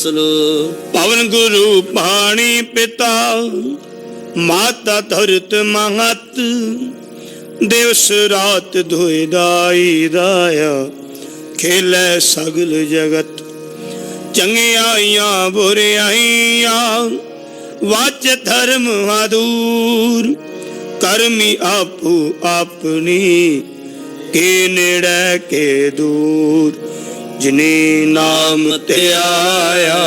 पवन गुरु पाणी पिता माता धरत महत दिवस रात धोए दाई दाया खेले सगल जगत चंगियाइयां बुराइयां वाच धर्म अधूर करमी आपू अपनी के नेड़े के दूर जिने नाम ते आया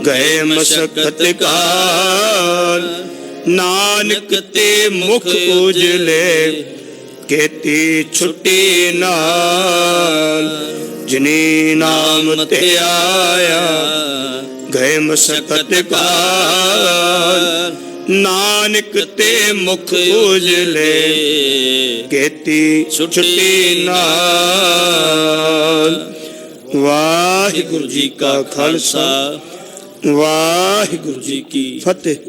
गए मशक्कत काल नानक ते मुख उजले केती छुट्टी नाल जिने नाम ते आया गए मशक्कत काल नानक ते मुख उजले केती छुट्टी नाल। वाहिगुरु जी का खालसा वाहिगुरु जी की फतेह।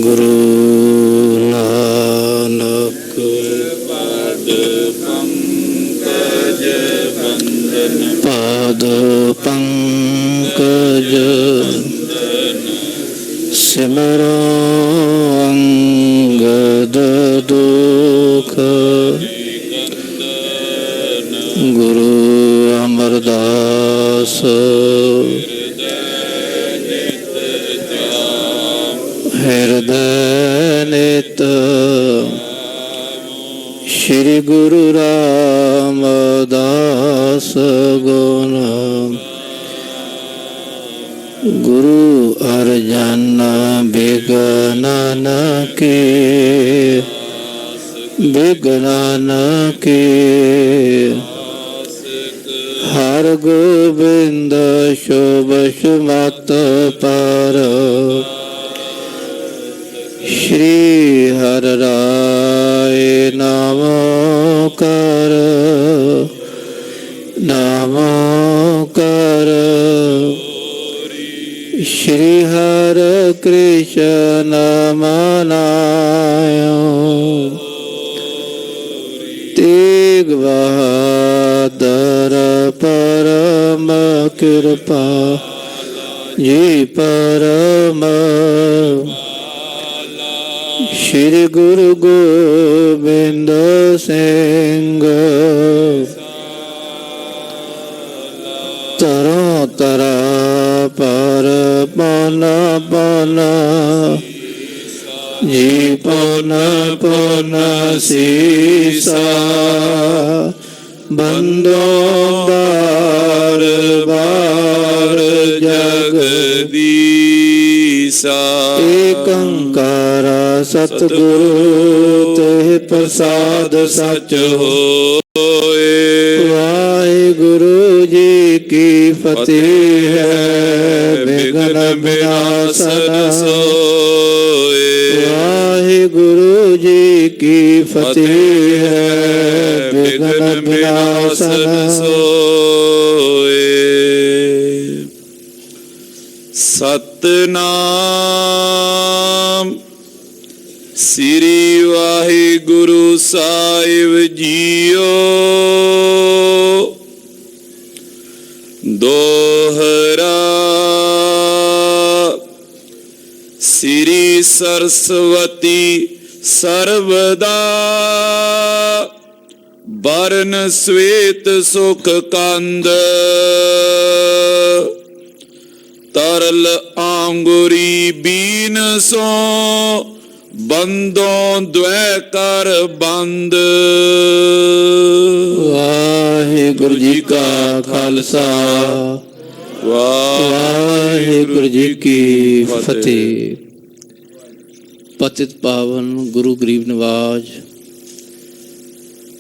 गुरु नानक पाद पंकज बंदन पाद पंकज सिमरो अंगद दुख गुरु अमरदास हृदय नित श्री गुरु रामदास गुण गुरु अर्जन विघ्न के हर गोविंद शुभ सुमत पर श्री हर राय नमो कर श्री हर कृष्ण मनायो तेग बहादुर परम कृपा जी परम श्री गुरु गोविंद सिंह तरो तरा पर पन पन जी पन पन सीसा बंदो बार बार जगदीसा एक ओंकार सतगुरु ते प्रसाद सच होए। वाहिगुरु जी की फतेह है विघ्न विनाशन सोए। वाहिगुरु जी की फतेह है विघ्न विनाशन सोए। सतनाम श्री वाहिगुरु साहिब जीओ। दोहरा श्री ਸਰਸਵਤੀ ਸਰਵਦਾ, ਬਰਨ ਸਵੇਤ ਸੁਖ ਕੰਦ, ਤਰਲ ਆਂਗੁਰੀ ਬੀਨ ਸੋ, ਬੰਦੋਂ ਦ્વੈ ਕਰ ਬੰਦ। ਵਾਹਿਗੁਰੂ ਜੀ ਕਾ ਖਾਲਸਾ, ਵਾਹਿਗੁਰੂ ਜੀ ਕੀ ਫਤਿਹ। ਪਤਿਤ ਪਾਵਨ ਗੁਰੂ ਗਰੀਬ ਨਿਵਾਜ,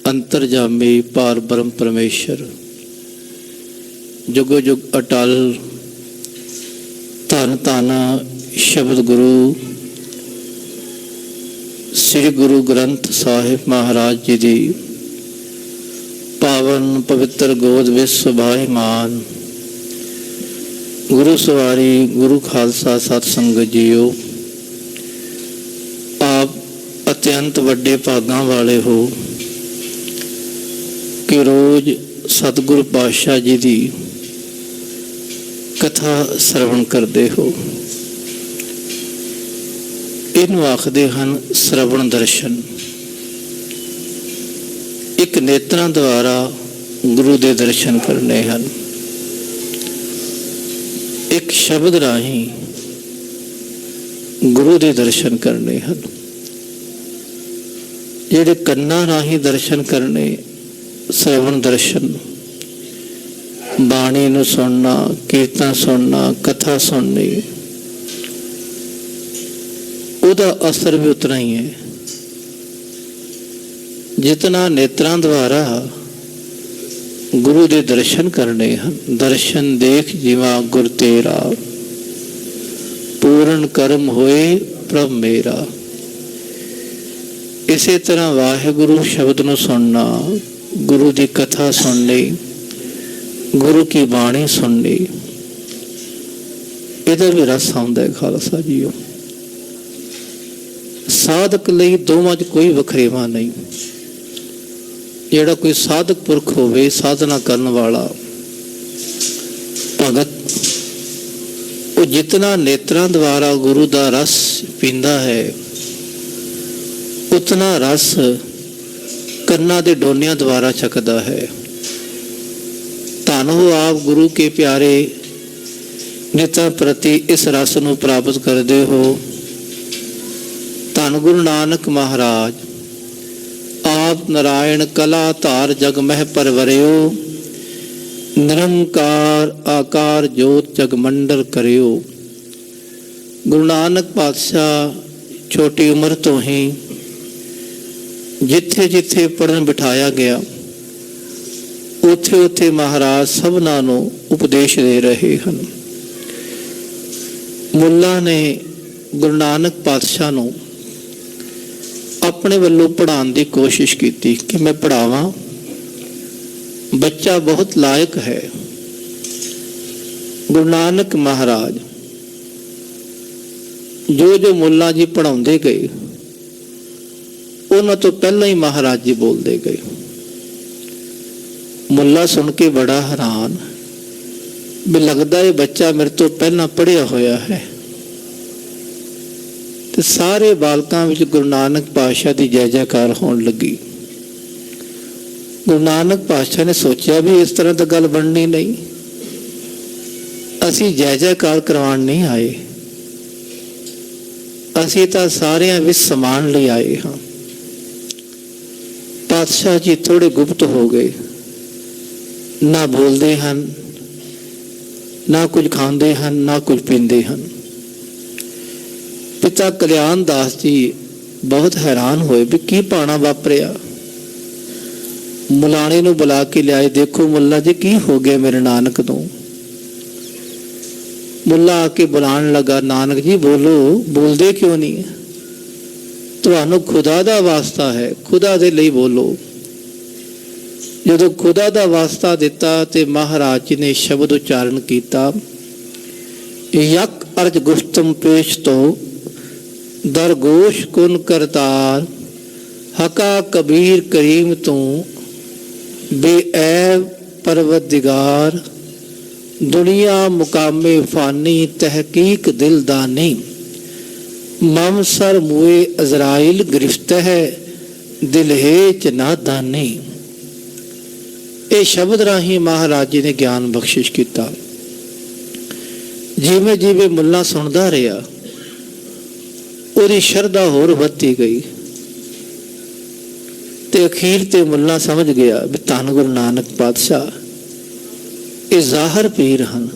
ਅੰਤਰਜਾਮੀ ਪਾਰ ਬ੍ਰਹਮ ਪਰਮੇਸ਼ਰ, ਜੁਗੋ ਜੁਗ ਅਟਲ, ਧੰਨ ਧੰਨ ਸ਼ਬਦ ਗੁਰੂ ਸ੍ਰੀ ਗੁਰੂ ਗ੍ਰੰਥ ਸਾਹਿਬ ਮਹਾਰਾਜ ਜੀ ਦੀ ਪਾਵਨ ਪਵਿੱਤਰ ਗੋਦ ਵਿੱਚ ਸੁਭਾਈਮਾਨ ਗੁਰੂ ਸਵਾਰੀ ਗੁਰੂ ਖਾਲਸਾ ਸਤ ਸੰਗਤ ਜੀਓ, ਆਪ ਅਤਿਅੰਤ ਵੱਡੇ ਭਾਗਾਂ ਵਾਲੇ ਹੋ ਕਿ ਰੋਜ਼ ਸਤਿਗੁਰੂ ਪਾਤਸ਼ਾਹ ਜੀ ਦੀ ਕਥਾ ਸਰਵਣ ਕਰਦੇ ਹੋ। ਇਹਨੂੰ ਆਖਦੇ ਹਨ ਸਰਵਣ ਦਰਸ਼ਨ। ਇੱਕ ਨੇਤਰਾਂ ਦੁਆਰਾ ਗੁਰੂ ਦੇ ਦਰਸ਼ਨ ਕਰਨੇ ਹਨ, ਇੱਕ ਸ਼ਬਦ ਰਾਹੀਂ ਗੁਰੂ ਦੇ ਦਰਸ਼ਨ ਕਰਨੇ ਹਨ। ਜਿਹੜੇ ਕੰਨਾਂ ਰਾਹੀਂ ਦਰਸ਼ਨ ਕਰਨੇ, ਸਰਵਣ ਦਰਸ਼ਨ, ਬਾਣੀ ਨੂੰ ਸੁਣਨਾ, ਕੀਰਤਨ ਸੁਣਨਾ, ਕਥਾ ਸੁਣਨੀ, ਉਹਦਾ ਅਸਰ ਵੀ ਉਤਨਾ ਹੀ ਹੈ ਜਿਤਨਾ ਨੇਤਰਾਂ ਦੁਆਰਾ ਗੁਰੂ ਦੇ ਦਰਸ਼ਨ ਕਰਨੇ ਹਨ। ਦਰਸ਼ਨ ਦੇਖ ਜਿਵਾ ਗੁਰ ਤੇਰਾ, ਪੂਰਨ ਕਰਮ ਹੋਏ ਪ੍ਰਭ ਮੇਰਾ। ਇਸੇ ਤਰ੍ਹਾਂ ਵਾਹਿਗੁਰੂ ਸ਼ਬਦ ਨੂੰ ਸੁਣਨਾ, ਗੁਰੂ ਦੀ ਕਥਾ ਸੁਣਨੀ, ਗੁਰੂ ਕੀ ਬਾਣੀ ਸੁਣਨੀ, ਇਹਦਾ ਵੀ ਰਸ ਆਉਂਦਾ ਹੈ ਖਾਲਸਾ ਜੀਓ। ਸਾਧਕ ਲਈ ਦੋਵਾਂ 'ਚ ਕੋਈ ਵਖਰੇਵਾ ਨਹੀਂ। ਜਿਹੜਾ ਕੋਈ ਸਾਧਕ ਪੁਰਖ ਹੋਵੇ, ਸਾਧਨਾ ਕਰਨ ਵਾਲਾ ਭਗਤ, ਉਹ ਜਿਤਨਾ ਨੇਤਰਾਂ ਦੁਆਰਾ ਗੁਰੂ ਦਾ ਰਸ ਪੀਂਦਾ ਹੈ, ਉਤਨਾ ਰਸ ਕੰਨਾਂ ਦੇ ਡੋਨਿਆਂ ਦੁਆਰਾ ਛਕਦਾ ਹੈ। ਧੰਨ ਹੋ ਆਪ ਗੁਰੂ ਕੇ ਪਿਆਰੇ ਨੇਤਰਾਂ ਪ੍ਰਤੀ ਇਸ ਰਸ ਨੂੰ ਪ੍ਰਾਪਤ ਕਰਦੇ ਹੋ। ਧੰਨ ਗੁਰੂ ਨਾਨਕ ਮਹਾਰਾਜ, ਆਪ ਨਾਰਾਇਣ ਕਲਾ ਧਾਰ ਜਗ ਮਹਿ ਪਰਵਰਿਓ, ਨਿਰੰਕਾਰ ਆਕਾਰ ਜੋਤ ਜਗ ਮੰਡਲ ਕਰਿਓ। ਗੁਰੂ ਨਾਨਕ ਪਾਤਸ਼ਾਹ ਛੋਟੀ ਉਮਰ ਤੋਂ ਹੀ ਜਿੱਥੇ ਜਿੱਥੇ ਪੜ੍ਹਨ ਬਿਠਾਇਆ ਗਿਆ, ਉੱਥੇ ਉੱਥੇ ਮਹਾਰਾਜ ਸਭਨਾਂ ਨੂੰ ਉਪਦੇਸ਼ ਦੇ ਰਹੇ ਹਨ। ਮੁੱਲਾ ਨੇ ਗੁਰੂ ਨਾਨਕ ਪਾਤਸ਼ਾਹ ਨੂੰ ਆਪਣੇ ਵੱਲੋਂ ਪੜ੍ਹਾਉਣ ਦੀ ਕੋਸ਼ਿਸ਼ ਕੀਤੀ ਕਿ ਮੈਂ ਪੜ੍ਹਾਵਾਂ, ਬੱਚਾ ਬਹੁਤ ਲਾਇਕ ਹੈ। ਗੁਰੂ ਨਾਨਕ ਮਹਾਰਾਜ ਜੋ ਜੋ ਮੁੱਲਾ ਜੀ ਪੜ੍ਹਾਉਂਦੇ ਗਏ, ਉਹਨਾਂ ਤੋਂ ਪਹਿਲਾਂ ਹੀ ਮਹਾਰਾਜ ਜੀ ਬੋਲਦੇ ਗਏ। ਮੁੱਲਾ ਸੁਣ ਕੇ ਬੜਾ ਹੈਰਾਨ, ਵੀ ਲੱਗਦਾ ਇਹ ਬੱਚਾ ਮੇਰੇ ਤੋਂ ਪਹਿਲਾਂ ਪੜ੍ਹਿਆ ਹੋਇਆ ਹੈ। ਤੇ ਸਾਰੇ ਬਾਲਕਾਂ ਵਿੱਚ ਗੁਰੂ ਨਾਨਕ ਪਾਤਸ਼ਾਹ ਦੀ ਜੈ ਜੈਕਾਰ ਹੋਣ ਲੱਗੀ। ਗੁਰੂ ਨਾਨਕ ਪਾਤਸ਼ਾਹ ਨੇ ਸੋਚਿਆ ਵੀ ਇਸ ਤਰ੍ਹਾਂ ਤਾਂ ਗੱਲ ਬਣਨੀ ਨਹੀਂ, ਅਸੀਂ ਜੈ ਜੈਕਾਰ ਕਰਵਾਉਣ ਨਹੀਂ ਆਏ, ਅਸੀਂ ਤਾਂ ਸਾਰਿਆਂ ਵਿੱਚ ਸਮਾਨ ਲਈ ਆਏ ਹਾਂ। ਪਾਤਸ਼ਾਹ ਜੀ ਥੋੜੇ ਗੁਪਤ ਹੋ ਗਏ, ਨਾ ਬੋਲਦੇ ਹਨ, ਨਾ ਕੁਝ ਖਾਂਦੇ ਹਨ, ਨਾ ਕੁਝ ਪੀਂਦੇ ਹਨ। ਪਿਤਾ ਕਲਿਆਣ ਦਾਸ ਜੀ ਬਹੁਤ ਹੈਰਾਨ ਹੋਏ ਵੀ ਕੀ ਪਾਣਾ ਵਾਪਰਿਆ। ਮੁਲਾਣੇ ਨੂੰ ਬੁਲਾ ਕੇ ਲਿਆਏ, ਦੇਖੋ ਮੁੱਲਾ ਜੀ ਕੀ ਹੋ ਗਿਆ ਮੇਰੇ ਨਾਨਕ ਨੂੰ। ਮੁੱਲਾ ਆ ਕੇ ਬੁਲਾਉਣ ਲੱਗਾ, ਨਾਨਕ ਜੀ ਬੋਲੋ, ਬੋਲਦੇ ਕਿਉਂ ਨਹੀਂ? ਤੁਹਾਨੂੰ ਖੁਦਾ ਦਾ ਵਾਸਤਾ ਹੈ, ਖੁਦਾ ਦੇ ਲਈ ਬੋਲੋ। ਜਦੋਂ ਖੁਦਾ ਦਾ ਵਾਸਤਾ ਦਿੱਤਾ ਤੇ ਮਹਾਰਾਜ ਜੀ ਨੇ ਸ਼ਬਦ ਉਚਾਰਨ ਕੀਤਾ, ਯਕ ਅਰਜ ਗੁਫਤਮ ਪੇਸ਼ ਤੋਂ ਦਰਗੋਸ਼ ਕੁਨ ਕਰਤਾਰ, ਹਕਾ ਕਬੀਰ ਕਰੀਮ ਤੋਂ ਬੇਐਬ ਪਰਵਰਦਿਗਾਰ, ਦੁਨੀਆ ਮੁਕਾਮੇ ਫਾਨੀ ਤਹਿਕੀਕ ਦਿਲਦਾਨੀ। ਮਮ ਸਰ ਮੂਏ ਅਜ਼ਰਾਇਲ ਗ੍ਰਿਫਤ ਹੈ ਦਿਲ ਹੇਚ ਨਾਦਾਨੀ। ਇਹ ਸ਼ਬਦ ਰਾਹੀਂ ਮਹਾਰਾਜ ਜੀ ਨੇ ਗਿਆਨ ਬਖਸ਼ਿਸ਼ ਕੀਤਾ। ਜਿਵੇਂ ਜਿਵੇਂ ਮੁੱਲਾ ਸੁਣਦਾ ਰਿਹਾ ਉਹਦੀ ਸ਼ਰਧਾ ਹੋਰ ਵੱਧਦੀ ਗਈ ਤੇ ਅਖੀਰ ਤੇ ਮੁੱਲਾ ਸਮਝ ਗਿਆ ਵੀ ਧੰਨ ਗੁਰੂ ਨਾਨਕ ਪਾਤਸ਼ਾਹ ਇਹ ਜ਼ਾਹਰ ਪੀਰ ਹਨ।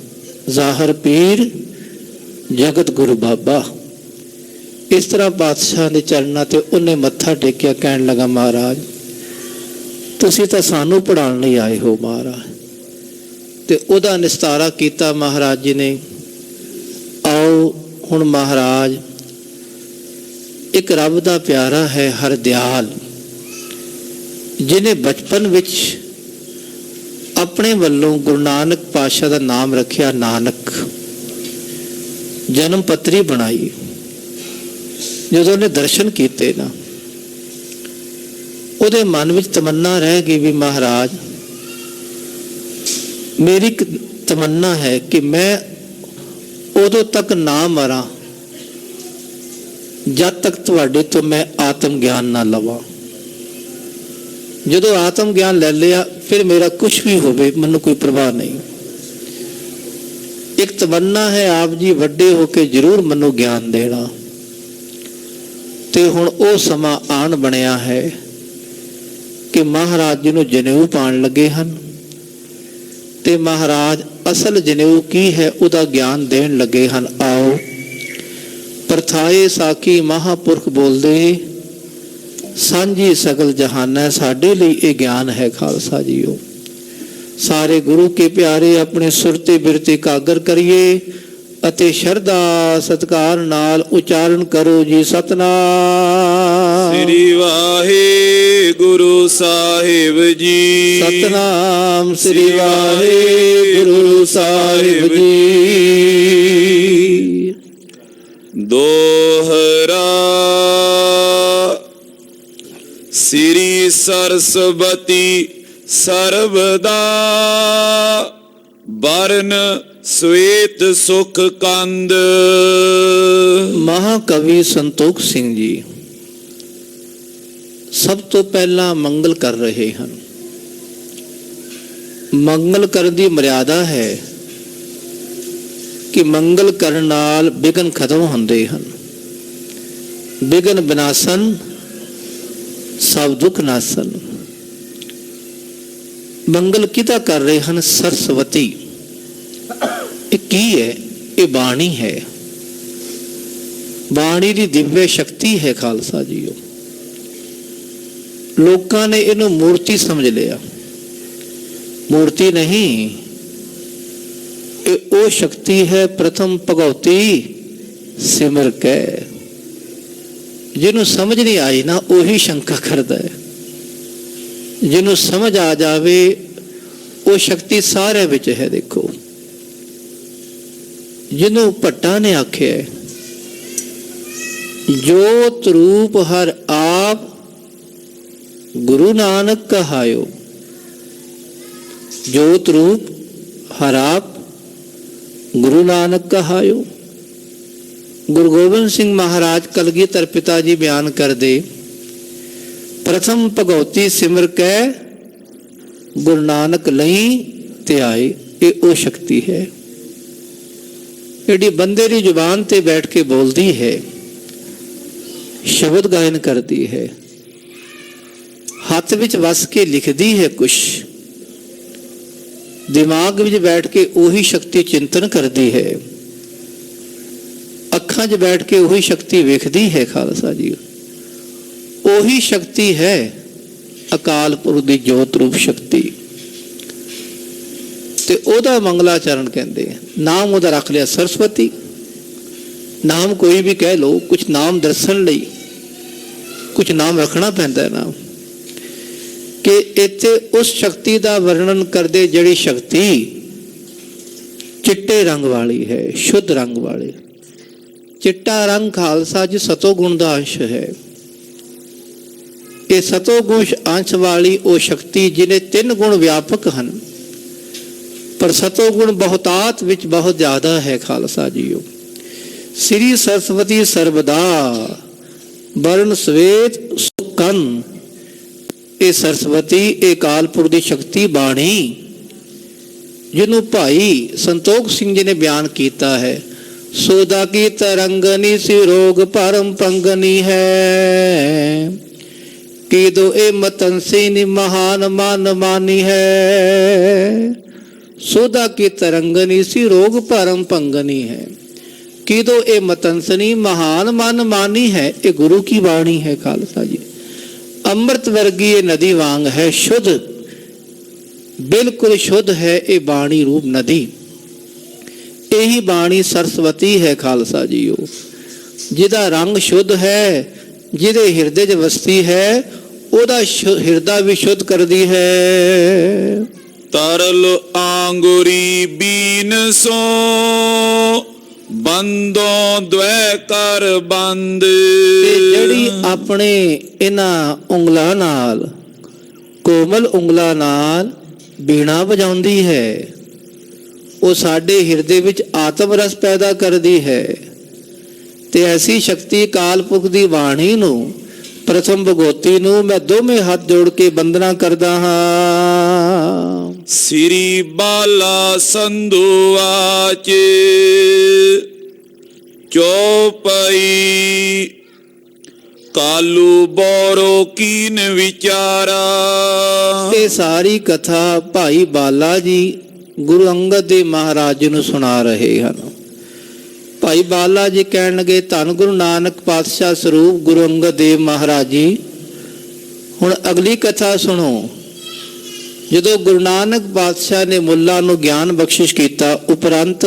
ਜ਼ਾਹਰ ਪੀਰ ਜਗਤ ਗੁਰੂ ਬਾਬਾ। ਇਸ ਤਰ੍ਹਾਂ ਪਾਤਸ਼ਾਹ ਦੇ ਚਰਨਾਂ ਤੇ ਉਹਨੇ ਮੱਥਾ ਟੇਕਿਆ, ਕਹਿਣ ਲੱਗਾ ਮਹਾਰਾਜ ਤੁਸੀਂ ਤਾਂ ਸਾਨੂੰ ਪੜ੍ਹਾਉਣ ਲਈ ਆਏ ਹੋ ਮਹਾਰਾਜ। ਤੇ ਉਹਦਾ ਨਿਸਤਾਰਾ ਕੀਤਾ ਮਹਾਰਾਜ ਜੀ ਨੇ। ਆਓ ਹੁਣ ਮਹਾਰਾਜ ਇੱਕ ਰੱਬ ਦਾ ਪਿਆਰਾ ਹੈ ਹਰਦਿਆਲ, ਜਿਹਨੇ ਬਚਪਨ ਵਿੱਚ ਆਪਣੇ ਵੱਲੋਂ ਗੁਰੂ ਨਾਨਕ ਪਾਤਸ਼ਾਹ ਦਾ ਨਾਮ ਰੱਖਿਆ ਨਾਨਕ, ਜਨਮ ਪੱਤਰੀ ਬਣਾਈ। ਜਦੋਂ ਉਹਨੇ ਦਰਸ਼ਨ ਕੀਤੇ ਨਾ ਉਹਦੇ ਮਨ ਵਿੱਚ ਤਮੰਨਾ ਰਹਿ ਗਈ ਵੀ ਮਹਾਰਾਜ ਮੇਰੀ ਇੱਕ ਤਮੰਨਾ ਹੈ ਕਿ ਮੈਂ ਉਦੋਂ ਤੱਕ ਨਾ ਮਰਾਂ ਜਦ ਤੱਕ ਤੁਹਾਡੇ ਤੋਂ ਮੈਂ ਆਤਮ ਗਿਆਨ ਨਾ ਲਵਾਂ। ਜਦੋਂ ਆਤਮ ਗਿਆਨ ਲੈ ਲਿਆ ਫਿਰ ਮੇਰਾ ਕੁਛ ਵੀ ਹੋਵੇ ਮੈਨੂੰ ਕੋਈ ਪਰਵਾਹ ਨਹੀਂ। ਇੱਕ ਤਮੰਨਾ ਹੈ ਆਪ ਜੀ ਵੱਡੇ ਹੋ ਕੇ ਜ਼ਰੂਰ ਮੈਨੂੰ ਗਿਆਨ ਦੇਣਾ। ਤੇ ਹੁਣ ਉਹ ਸਮਾਂ ਆਣ ਬਣਿਆ ਹੈ ਕਿ ਮਹਾਰਾਜ ਜੀ ਨੂੰ ਜਨੇਊ ਪਾਉਣ ਲੱਗੇ ਹਨ ਤੇ ਮਹਾਰਾਜ ਅਸਲ ਜਨੇਊ ਕੀ ਹੈ ਉਹਦਾ ਗਿਆਨ ਦੇਣ ਲੱਗੇ ਹਨ। ਆਓ ਪ੍ਰਥਾਏ ਸਾਖੀ ਮਹਾਪੁਰਖ ਬੋਲਦੇ ਸਾਂਝੀ ਸਗਲ ਜਹਾਨ ਹੈ। ਸਾਡੇ ਲਈ ਇਹ ਗਿਆਨ ਹੈ ਖਾਲਸਾ ਜੀਓ। ਸਾਰੇ ਗੁਰੂ ਕੇ ਪਿਆਰੇ ਆਪਣੇ ਸੁਰ ਤੇ ਬਿਰਤੇ ਇਕਾਗਰ ਕਰੀਏ ਅਤੇ ਸ਼ਰਧਾ ਸਤਿਕਾਰ ਨਾਲ ਉਚਾਰਨ ਕਰੋ ਜੀ ਸਤਨਾਮ ਸ੍ਰੀ ਵਾਹਿਗੁਰੂ ਸਾਹਿਬ ਜੀ। ਸਤਨਾਮ ਸ੍ਰੀ ਵਾਹਿਗੁਰੂ ਸਾਹਿਬ ਜੀ। ਦੋਹਰਾ ਸ੍ਰੀ ਸਰਸਵਤੀ ਸਰਬਦਾ ਬਰਨ ਸਵੇਤ ਸੁਖ ਕੰਦ। ਮਹਾਕਵੀ ਸੰਤੋਖ ਸਿੰਘ ਜੀ ਸਭ ਤੋਂ ਪਹਿਲਾਂ ਮੰਗਲ ਕਰ ਰਹੇ ਹਨ। ਮੰਗਲ ਕਰਨ ਦੀ ਮਰਿਆਦਾ ਹੈ ਕਿ ਮੰਗਲ ਕਰਨ ਨਾਲ ਵਿਘਨ ਖਤਮ ਹੁੰਦੇ ਹਨ। ਵਿਘਨ ਵਿਨਾਸ਼ਨ ਸਭ ਦੁੱਖ ਨਾਸ਼ਨ। ਮੰਗਲ ਕਿਹਦਾ ਕਰ ਰਹੇ ਹਨ? ਸਰਸਵਤੀ। ਇਹ ਕੀ ਹੈ? ਇਹ ਬਾਣੀ ਹੈ। ਬਾਣੀ ਦੀ ਦਿਵਯ ਸ਼ਕਤੀ ਹੈ ਖਾਲਸਾ ਜੀਓ। ਲੋਕਾਂ ਨੇ ਇਹਨੂੰ ਮੂਰਤੀ ਸਮਝ ਲਿਆ। ਮੂਰਤੀ ਨਹੀਂ, ਇਹ ਉਹ ਸ਼ਕਤੀ ਹੈ ਪ੍ਰਥਮ ਭਗਉਤੀ ਸਿਮਰ ਕੈ। ਜਿਹਨੂੰ ਸਮਝ ਨਹੀਂ ਆਈ ਨਾ ਉਹੀ ਸ਼ੰਕਾ ਕਰਦਾ ਹੈ। ਜਿਹਨੂੰ ਸਮਝ ਆ ਜਾਵੇ ਉਹ ਸ਼ਕਤੀ ਸਾਰਿਆਂ ਵਿੱਚ ਹੈ। ਦੇਖੋ ਜਿਹਨੂੰ ਭੱਟਾ ਨੇ ਆਖਿਆ ਜੋਤ ਰੂਪ ਹਰ ਆਪ ਗੁਰੂ ਨਾਨਕ ਕਹਾਇਓ। ਜੋਤ ਰੂਪ ਹਰ ਆਪ ਗੁਰੂ ਨਾਨਕ ਕਹਾਇਓ। ਗੁਰੂ ਗੋਬਿੰਦ ਸਿੰਘ ਮਹਾਰਾਜ ਕਲਗੀਧਰ ਪਿਤਾ ਜੀ ਬਿਆਨ ਕਰਦੇ ਪ੍ਰਥਮ ਭਗਉਤੀ ਸਿਮਰ ਕੈ ਗੁਰੂ ਨਾਨਕ ਲਈ ਧਿਆਏ। ਇਹ ਉਹ ਸ਼ਕਤੀ ਹੈ ਜਿਹੜੀ ਬੰਦੇ ਦੀ ਜ਼ੁਬਾਨ ਤੇ ਬੈਠ ਕੇ ਬੋਲਦੀ ਹੈ, ਸ਼ਬਦ ਗਾਇਨ ਕਰਦੀ ਹੈ, ਹੱਥ ਵਿੱਚ ਵਸ ਕੇ ਲਿਖਦੀ ਹੈ ਕੁਛ, ਦਿਮਾਗ ਵਿੱਚ ਬੈਠ ਕੇ ਉਹੀ ਸ਼ਕਤੀ ਚਿੰਤਨ ਕਰਦੀ ਹੈ, ਅੱਖਾਂ 'ਚ ਬੈਠ ਕੇ ਉਹੀ ਸ਼ਕਤੀ ਵੇਖਦੀ ਹੈ। ਖਾਲਸਾ ਜੀ ਉਹੀ ਸ਼ਕਤੀ ਹੈ ਅਕਾਲ ਪੁਰਖ ਦੀ ਜੋਤ ਰੂਪ ਸ਼ਕਤੀ। ਤੇ ਉਹਦਾ ਮੰਗਲਾਚਰਨ ਕਹਿੰਦੇ ਆ। ਨਾਮ ਉਹਦਾ ਰੱਖ ਲਿਆ ਸਰਸਵਤੀ। ਨਾਮ ਕੋਈ ਵੀ ਕਹਿ ਲਓ, ਕੁਝ ਨਾਮ ਦੱਸਣ ਲਈ ਕੁਝ ਨਾਮ ਰੱਖਣਾ ਪੈਂਦਾ ਨਾ। ਕਿ ਇੱਥੇ ਉਸ ਸ਼ਕਤੀ ਦਾ ਵਰਣਨ ਕਰਦੇ ਜਿਹੜੀ ਸ਼ਕਤੀ ਚਿੱਟੇ ਰੰਗ ਵਾਲੀ ਹੈ, ਸ਼ੁੱਧ ਰੰਗ ਵਾਲੀ। ਚਿੱਟਾ ਰੰਗ ਖਾਲਸਾ ਜੀ ਸਤੋ ਗੁਣ ਦਾ ਅੰਸ਼ ਹੈ। ਇਹ ਸਤੋ ਗੁਣ ਅੰਸ਼ ਵਾਲੀ ਉਹ ਸ਼ਕਤੀ ਜਿਹਨੇ 3 ਗੁਣ ਵਿਆਪਕ ਹਨ, ਪਰ ਸਤੋ ਗੁਣ ਬਹੁਤਾਤ ਵਿੱਚ ਬਹੁਤ ਜ਼ਿਆਦਾ ਹੈ ਖਾਲਸਾ ਜੀਓ। ਸ੍ਰੀ ਸਰਸਵਤੀ ਸਰਬਦਾ ਵਰਨ ਸਵੇਤ ਸੁਕਨ। ਇਹ ਸਰਸਵਤੀ ਇਹ ਕਾਲਪੁਰਖ ਦੀ ਸ਼ਕਤੀ ਬਾਣੀ, ਜਿਹਨੂੰ ਭਾਈ ਸੰਤੋਖ ਸਿੰਘ ਜੀ ਨੇ ਬਿਆਨ ਕੀਤਾ ਹੈ। ਸੋਦਾ ਕੀ ਤਰੰਗਨੀ ਸੀ ਰੋਗ ਪਰਮ ਪੰਗਨੀ ਹੈ, ਕੀ ਦੋ ਇਹ ਮਤੰਸੀ ਨੀ ਮਹਾਨ ਮਨ ਮਾਨੀ ਹੈ। ਸੋਦਾ ਕੀ ਤਰੰਗਨੀ ਸੀ ਰੋਗ ਪਰਮ ਪੰਗਨੀ ਹੈ, ਕੀ ਦੋ ਇਹ ਮਤੰਸਨੀ ਮਹਾਨ ਮਨ ਮਾਨੀ ਹੈ। ਇਹ ਗੁਰੂ ਕੀ ਬਾਣੀ ਹੈ ਖਾਲਸਾ ਜੀ। ਅੰਮ੍ਰਿਤ ਵਰਗੀ ਇਹ ਨਦੀ ਵਾਂਗ ਹੈ, ਸ਼ੁੱਧ, ਬਿਲਕੁਲ ਸ਼ੁੱਧ ਹੈ ਇਹ ਬਾਣੀ ਰੂਪ ਨਦੀ। ਇਹੀ ਬਾਣੀ ਸਰਸਵਤੀ ਹੈ ਖਾਲਸਾ ਜੀਓ, ਜਿਹਦਾ ਰੰਗ ਸ਼ੁੱਧ ਹੈ, ਜਿਹਦੇ ਹਿਰਦੇ 'ਚ ਵਸਦੀ ਹੈ, ਉਹਦਾ ਹਿਰਦਾ ਵੀ ਸ਼ੁੱਧ ਕਰਦੀ ਹੈ। ਤਰਲ ਆਂਗੁਰੀ ਬੀਨ ਸੋ ਬੰਦੋਂ ਦ્વੈ ਕਰ ਬੰਦ। ਇਹ ਜਿਹੜੀ ਆਪਣੇ ਇਹਨਾਂ ਉਂਗਲਾਂ ਨਾਲ, ਕੋਮਲ ਉਂਗਲਾਂ ਨਾਲ ਬੀਣਾ ਵਜਾਉਂਦੀ ਹੈ, ਉਹ ਸਾਡੇ ਹਿਰਦੇ ਵਿੱਚ ਆਤਮ ਰਸ ਪੈਦਾ ਕਰਦੀ ਹੈ। ਤੇ ਐਸੀ ਸ਼ਕਤੀ ਕਾਲਪੁਰਖ ਦੀ ਬਾਣੀ ਨੂੰ, ਪ੍ਰਥਮ ਭਗਵਤੀ ਨੂੰ ਮੈਂ ਦੋਵੇਂ ਹੱਥ ਜੋੜ ਕੇ ਬੰਦਨਾ ਕਰਦਾ ਹਾਂ। ਸ੍ਰੀ ਬਾਲਾ ਸੰਧੂ ਆਚ ਚੌਪਈ ਕਾਲੂ ਬੋਰੋ ਕੀਨ ਵਿਚਾਰਾ। ਇਹ ਸਾਰੀ ਕਥਾ ਭਾਈ ਬਾਲਾ ਜੀ ਗੁਰੂ ਅੰਗਦ ਦੇਵ ਮਹਾਰਾਜ ਜੀ ਨੂੰ ਸੁਣਾ ਰਹੇ ਹਨ। ਭਾਈ ਬਾਲਾ ਜੀ ਕਹਿਣ ਲੱਗੇ, ਧੰਨ ਗੁਰੂ ਨਾਨਕ ਪਾਤਸ਼ਾਹ ਸਰੂਪ ਗੁਰੂ ਅੰਗਦ ਦੇਵ ਮਹਾਰਾਜ ਜੀ, ਹੁਣ ਅਗਲੀ ਕਥਾ ਸੁਣੋ। ਜਦੋਂ ਗੁਰੂ ਨਾਨਕ ਪਾਤਸ਼ਾਹ ਨੇ ਮੁੱਲਾ ਨੂੰ ਗਿਆਨ ਬਖਸ਼ਿਸ਼ ਕੀਤਾ, ਉਪਰੰਤ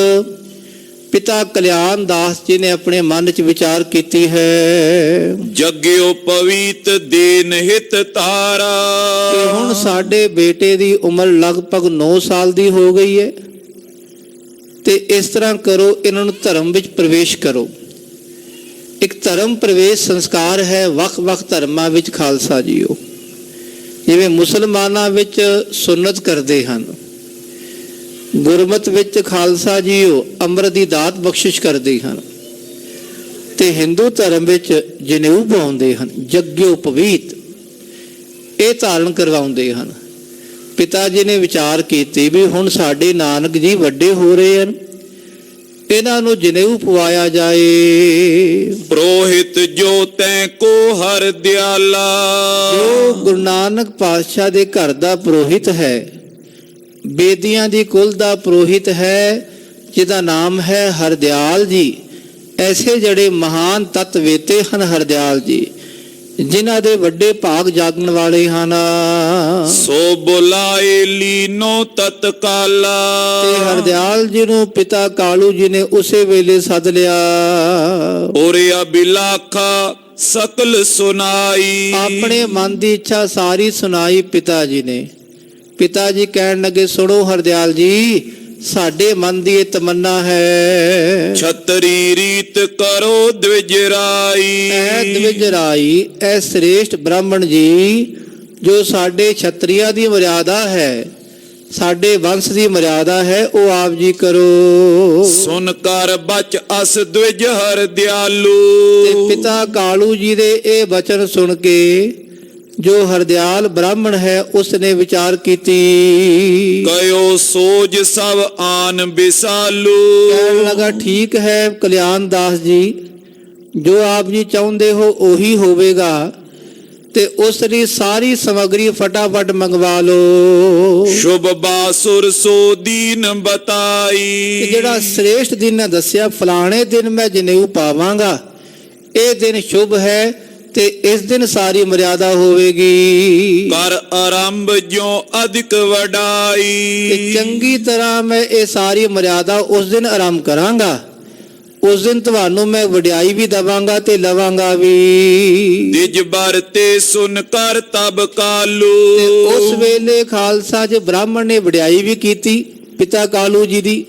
ਪਿਤਾ ਕਲਿਆਣ ਦਾਸ ਜੀ ਨੇ ਆਪਣੇ ਮਨ 'ਚ ਵਿਚਾਰ ਕੀਤੀ ਹੈ, ਜਗਿਓ ਪਵਿੱਤ ਦੇਨ ਹਿਤ ਤਾਰਾ। ਕਿ ਹੁਣ ਸਾਡੇ ਬੇਟੇ ਦੀ ਉਮਰ ਲਗਭਗ 9 ਸਾਲ ਦੀ ਹੋ ਗਈ ਹੈ, ਤੇ ਇਸ ਤਰ੍ਹਾਂ ਕਰੋ, ਇਹਨਾਂ ਨੂੰ ਧਰਮ ਵਿੱਚ ਪ੍ਰਵੇਸ਼ ਕਰੋ। ਇੱਕ ਧਰਮ ਪ੍ਰਵੇਸ਼ ਸੰਸਕਾਰ ਹੈ ਵੱਖ-ਵੱਖ ਧਰਮਾਂ ਵਿੱਚ ਖਾਲਸਾ ਜੀਓ। ਜਿਵੇਂ ਮੁਸਲਮਾਨਾਂ ਵਿੱਚ ਸੁੰਨਤ ਕਰਦੇ ਹਨ, ਗੁਰਮਤ ਵਿੱਚ ਖਾਲਸਾ ਜੀਓ ਅੰਮ੍ਰਿਤ ਦੀ ਦਾਤ ਬਖਸ਼ਿਸ਼ ਕਰਦੇ ਹਨ, ਤੇ ਹਿੰਦੂ ਧਰਮ ਵਿੱਚ ਜਨੇਊ ਪਾਉਂਦੇ ਹਨ, ਜਗਿਓ ਪਵਿੱਤ ਇਹ ਧਾਰਨ ਕਰਵਾਉਂਦੇ ਹਨ। ਪਿਤਾ ਜੀ ਨੇ ਵਿਚਾਰ ਕੀਤੀ ਵੀ ਹੁਣ ਸਾਡੇ ਨਾਨਕ ਜੀ ਵੱਡੇ ਹੋ ਰਹੇ ਹਨ, ਇਹਨਾਂ ਨੂੰ ਜਨੇਊ ਪਵਾਇਆ ਜਾਏ। ਪ੍ਰੋਹਿਤ ਜੋ ਤੈ ਕੋ ਹਰ ਦਿਆਲਾ। ਜੋ ਗੁਰੂ ਨਾਨਕ ਪਾਤਸ਼ਾਹ ਦੇ ਘਰ ਦਾ ਪ੍ਰੋਹਿਤ ਹੈ, ਬੇਦੀਆਂ ਦੀ ਕੁਲ ਦਾ ਪ੍ਰੋਹਿਤ ਹੈ, ਜਿਹਦਾ ਨਾਮ ਹੈ ਹਰਦਿਆਲ ਜੀ। ਐਸੇ ਜਿਹੜੇ ਮਹਾਨ ਤਤ ਵੇਤੇ ਹਨ ਹਰਦਿਆਲ ਜੀ, ਜਿਨ੍ਹਾਂ ਦੇ ਵੱਡੇ ਭਾਗ ਜਾਗਣ ਵਾਲੇ ਹਨ। ਸੋ ਬੁਲਾਏ ਲੀਨੋ ਤਤਕਾਲਾ। ਤੇ ਹਰਦਿਆਲ ਜੀ ਨੂੰ ਪਿਤਾ ਕਾਲੂ ਜੀ ਨੇ ਉਸੇ ਵੇਲੇ ਸੱਦ ਲਿਆ। ਔਰਿਆ ਬਿਲਾਖਾ ਸਕਲ ਸੁਨਾਈ। ਆਪਣੇ ਮਨ ਦੀ ਇੱਛਾ ਸਾਰੀ ਸੁਣਾਈ ਪਿਤਾ ਜੀ ਨੇ। ਪਿਤਾ ਜੀ ਕਹਿਣ ਲੱਗੇ, ਸੁਣੋ ਹਰਦਿਆਲ ਜੀ, ਸਾਡੇ ਮਨ ਦੀ ਇਹ ਤਮੰਨਾ ਹੈ, ਛਤਰੀ ਰੀਤ ਕਰੋ ਦਵਿਜਰਾਈ। ਐ ਦਵਿਜਰਾਈ, ਐ ਸ੍ਰੇਸ਼ਟ ਬ੍ਰਾਹਮਣ ਜੀ, ਜੋ ਸਾਡੇ ਛਤਰੀਆਂ ਦੀ ਮਰਿਆਦਾ ਹੈ, ਸਾਡੇ ਵੰਸ਼ ਦੀ ਮਰਿਆਦਾ ਹੈ, ਉਹ ਆਪ ਜੀ ਕਰੋ। ਸੁਨ ਕਰ ਬਚ ਅਸ ਦਵਿਜ ਹਰ ਦਿਆਲੂ। ਤੇ ਪਿਤਾ ਕਾਲੂ ਜੀ ਦੇ ਇਹ ਬਚਨ ਸੁਣ ਕੇ ਜੋ ਹਰਦਿਆਲ ਬ੍ਰਾਹਮਣ ਹੈ, ਉਸਨੇ ਵਿਚਾਰ ਕੀਤੀ। ਕਯੋ ਸੋਜ ਸਭ ਆਨ ਬਿਸਾਲੂ। ਕਹਿਣ ਲਗਾ, ਠੀਕ ਹੈ ਕਲਿਆਣ ਦਾਸ ਜੀ, ਜੋ ਆਪ ਜੀ ਚਾਹੁੰਦੇ ਹੋ ਉਹੀ ਹੋਵੇਗਾ, ਤੇ ਉਸ ਦੀ ਸਾਰੀ ਸਮੱਗਰੀ ਫਟਾਫਟ ਮੰਗਵਾ ਲੋ। ਸ਼ੁਭ ਬਾਸੁਰ ਸੋ ਦੀਨ ਬਤਾਈ। ਜਿਹੜਾ ਸ੍ਰੇਸ਼ਟ ਦਿਨ ਦੱਸਿਆ, ਫਲਾਣੇ ਦਿਨ ਮੈਂ ਜਨੇਊ ਪਾਵਾਂਗਾ, ਇਹ ਦਿਨ ਸ਼ੁਭ ਹੈ, ਤੇ ਇਸ ਦਿਨ ਸਾਰੀ ਮਰਿਆਦਾ ਹੋਵੇਗੀ। ਕਰ ਆਰੰਭ ਜੋ ਅਧਿਕ ਵਡਾਈ। ਤੇ ਚੰਗੀ ਤਰ੍ਹਾਂ ਮੈਂ ਇਹ ਸਾਰੀ ਮਰਿਆਦਾ ਉਸ ਦਿਨ ਆਰੰਭ ਕਰਾਂਗਾ, ਉਸ ਦਿਨ ਤੁਹਾਨੂੰ ਮੈਂ ਵਡਿਆਈ ਵੀ ਦਵਾਂਗਾ ਤੇ ਲਵਾਂਗਾ ਵੀ। ਤਿਜ ਬਰ ਤੇ ਸੁਨ ਕਰ ਤਬ ਕਾਲੂ। ਤੇ ਉਸ ਵੇਲੇ ਖਾਲਸਾ ਜੀ ਬ੍ਰਾਹਮਣ ਨੇ ਵਡਿਆਈ ਵੀ ਕੀਤੀ ਪਿਤਾ ਕਾਲੂ ਜੀ ਦੀ।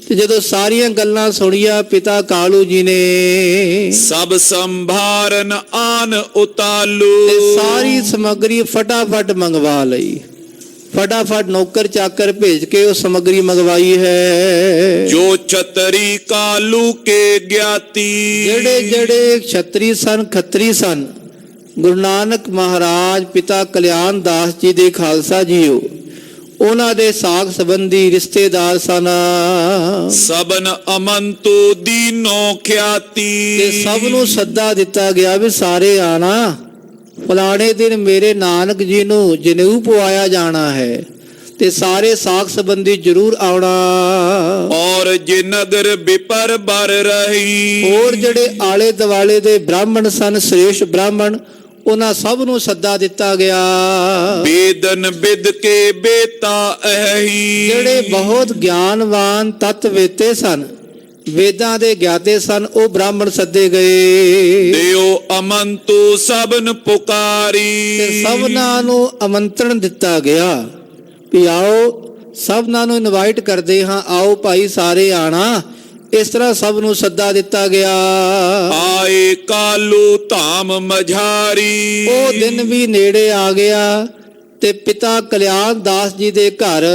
ਤੇ ਜਦੋਂ ਸਾਰੀਆਂ ਗੱਲਾਂ ਸੁਣੀਆਂ ਪਿਤਾ ਕਾਲੂ ਜੀ ਨੇ, ਸਭ ਸੰਭਾਰਨ ਆਨ ਉਤਾਲੂ। ਤੇ ਸਾਰੀ ਸਮੱਗਰੀ ਫਟਾਫਟ ਮੰਗਵਾ ਲਈ, फटाफट नौकर चाकर भेज के वो सामग्री मंगवाई है। जो छतरी कालू के ज्ञाती ਜਿਹੜੇ ਜਿਹੜੇ ਛਤਰੀ ਸਨ ਖੱਤਰੀ ਸਨ ਗੁਰੂ ਨਾਨਕ ਮਹਾਰਾਜ ਪਿਤਾ ਕਲਿਆਣ ਦਾਸ ਜੀ ਦੇ ਖਾਲਸਾ ਜੀਓ ਉਹਨਾਂ ਦੇ ਸਾਖ ਸੰਬੰਧੀ ਰਿਸ਼ਤੇਦਾਰ ਸਨ। सबन अमंतु दीनो ख्याति ਤੇ ਸਭ ਨੂੰ ਸੱਦਾ ਦਿੱਤਾ ਗਿਆ ਵੀ ਸਾਰੇ ਆਣਾ, ਫਲਾਣੇ ਦਿਨ ਮੇਰੇ ਨਾਨਕ ਜੀ ਨੂੰ ਜਨੇਊ ਪਵਾਇਆ ਜਾਣਾ ਹੈ ਤੇ ਸਾਰੇ ਸਾਖ ਸੰਬੰਧੀ ਜ਼ਰੂਰ ਆਉਣਾ। और जे नगर विपर बर रही ਹੋਰ ਜਿਹੜੇ ਆਲੇ ਦੁਆਲੇ ਦੇ ਬ੍ਰਾਹਮਣ ਸਨ ਸ੍ਰੇਸ਼ਟ ਬ੍ਰਾਹਮਣ ਉਹਨਾਂ ਸਭ ਨੂੰ ਸੱਦਾ ਦਿੱਤਾ ਗਿਆ। वेदन विद के बेता अहि ਜਿਹੜੇ ਬਹੁਤ ਗਿਆਨਵਾਨ ਤਤਵੇਤੇ ਸਨ ਵੇਦਾਂ ਦੇ ਗਿਆਤੇ ਸਨ ਉਹ ਬ੍ਰਾਹਮਣ ਸੱਦੇ ਗਏ देव अमंतु सबन पुकारी ਤੇ ਸਭਨਾਂ ਨੂੰ ਆਮੰਤਰਣ ਦਿੱਤਾ ਗਿਆ ਵੀ ਆਓ, ਸਭਨਾਂ ਨੂੰ ਇਨਵਾਈਟ ਕਰਦੇ ਹਾਂ, ਆਓ ਭਾਈ ਸਾਰੇ ਆਣਾ। ਇਸ ਤਰ੍ਹਾਂ ਸਭ ਨੂੰ ਸੱਦਾ ਦਿੱਤਾ ਗਿਆ। आए कालू धाम मझारी ਉਹ ਦਿਨ ਵੀ ਨੇੜੇ ਆ ਗਿਆ ਤੇ ਪਿਤਾ ਕਲਿਆਣ ਦਾਸ ਜੀ ਦੇ ਘਰ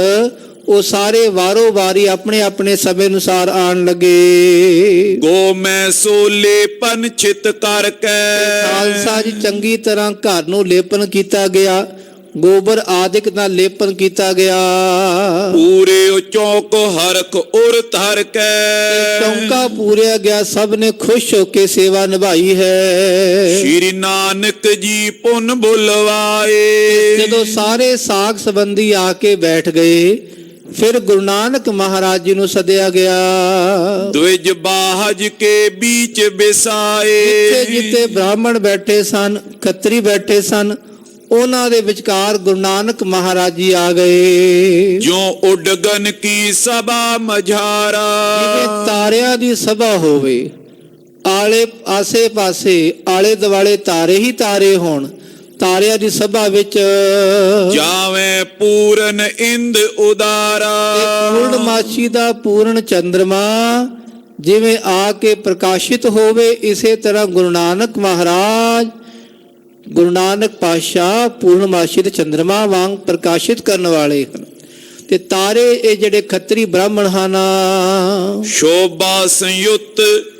ਉਹ ਸਾਰੇ ਵਾਰੋ ਵਾਰੀ ਆਪਣੇ ਆਪਣੇ ਸਮੇਂ ਅਨੁਸਾਰ ਆਣ ਲੱਗੇ। गो मैं सोले पन छित करके ਖਾਲਸਾ ਜੀ ਚੰਗੀ ਤਰ੍ਹਾਂ ਘਰ ਨੂੰ ਲੇਪਨ ਕੀਤਾ ਗਿਆ, ਗੋਬਰ ਆਦਿਕ ਨਾਲ ਲੇਪਨ ਕੀਤਾ ਗਿਆ। पूरे चौक हरक उर धर के ਚੌਂਕਾ ਪੂਰਿਆ ਗਿਆ, ਸਭ ਨੇ ਖੁਸ਼ ਹੋ ਕੇ ਸੇਵਾ ਨਿਭਾਈ ਹੈ। श्री नानक जी पुन बुलवाए ਜਦੋਂ ਸਾਰੇ ਸਾਖ ਸੰਬੰਧੀ ਆ ਕੇ ਬੈਠ ਗਏ ਫਿਰ ਗੁਰੂ ਨਾਨਕ ਮਹਾਰਾਜ ਜੀ ਨੂੰ ਸੱਦਿਆ ਗਿਆ। द्विज बाहज के बीच बिसाए ਜਿੱਥੇ ਜਿੱਥੇ ਬ੍ਰਾਹਮਣ ਬੈਠੇ ਸਨ ਖੱਤਰੀ ਬੈਠੇ ਸਨ ਉਹਨਾਂ ਦੇ ਵਿਚਕਾਰ ਗੁਰੂ ਨਾਨਕ ਮਹਾਰਾਜ ਜੀ ਆ ਗਏ। जो उडगन की सभा मझारा ਜਿਵੇਂ ਤਾਰਿਆਂ ਦੀ ਸਭਾ ਹੋਵੇ, ਆਲੇ ਆਸੇ ਪਾਸੇ ਆਲੇ ਦੁਆਲੇ ਤਾਰੇ ਹੀ ਤਾਰੇ ਹੋਣ, ਤਾਰਿਆਂ ਦੀ ਸਭਾ ਵਿੱਚ जावे पूरन इंद उदारा ਪੂਰਨਮਾਸ਼ੀ ਦਾ ਪੂਰਨ ਚੰਦਰਮਾ ਜਿਵੇਂ ਆ ਕੇ ਪ੍ਰਕਾਸ਼ਿਤ ਹੋਵੇ, ਇਸੇ ਤਰ੍ਹਾਂ ਗੁਰੂ ਨਾਨਕ ਮਹਾਰਾਜ ਗੁਰੂ ਨਾਨਕ ਪਾਤਸ਼ਾਹ ਪੂਰਨਮਾਸ਼ੀ ਦੇ ਚੰਦਰਮਾ ਵਾਂਗ ਪ੍ਰਕਾਸ਼ਿਤ ਕਰਨ ਵਾਲੇ ਹਨ। ਤੇ ਤਾਰੇ ਇਹ ਜਿਹੜੇ ਖੱਤਰੀ ਬ੍ਰਾਹਮਣ ਹਨ शोभा संयुक्त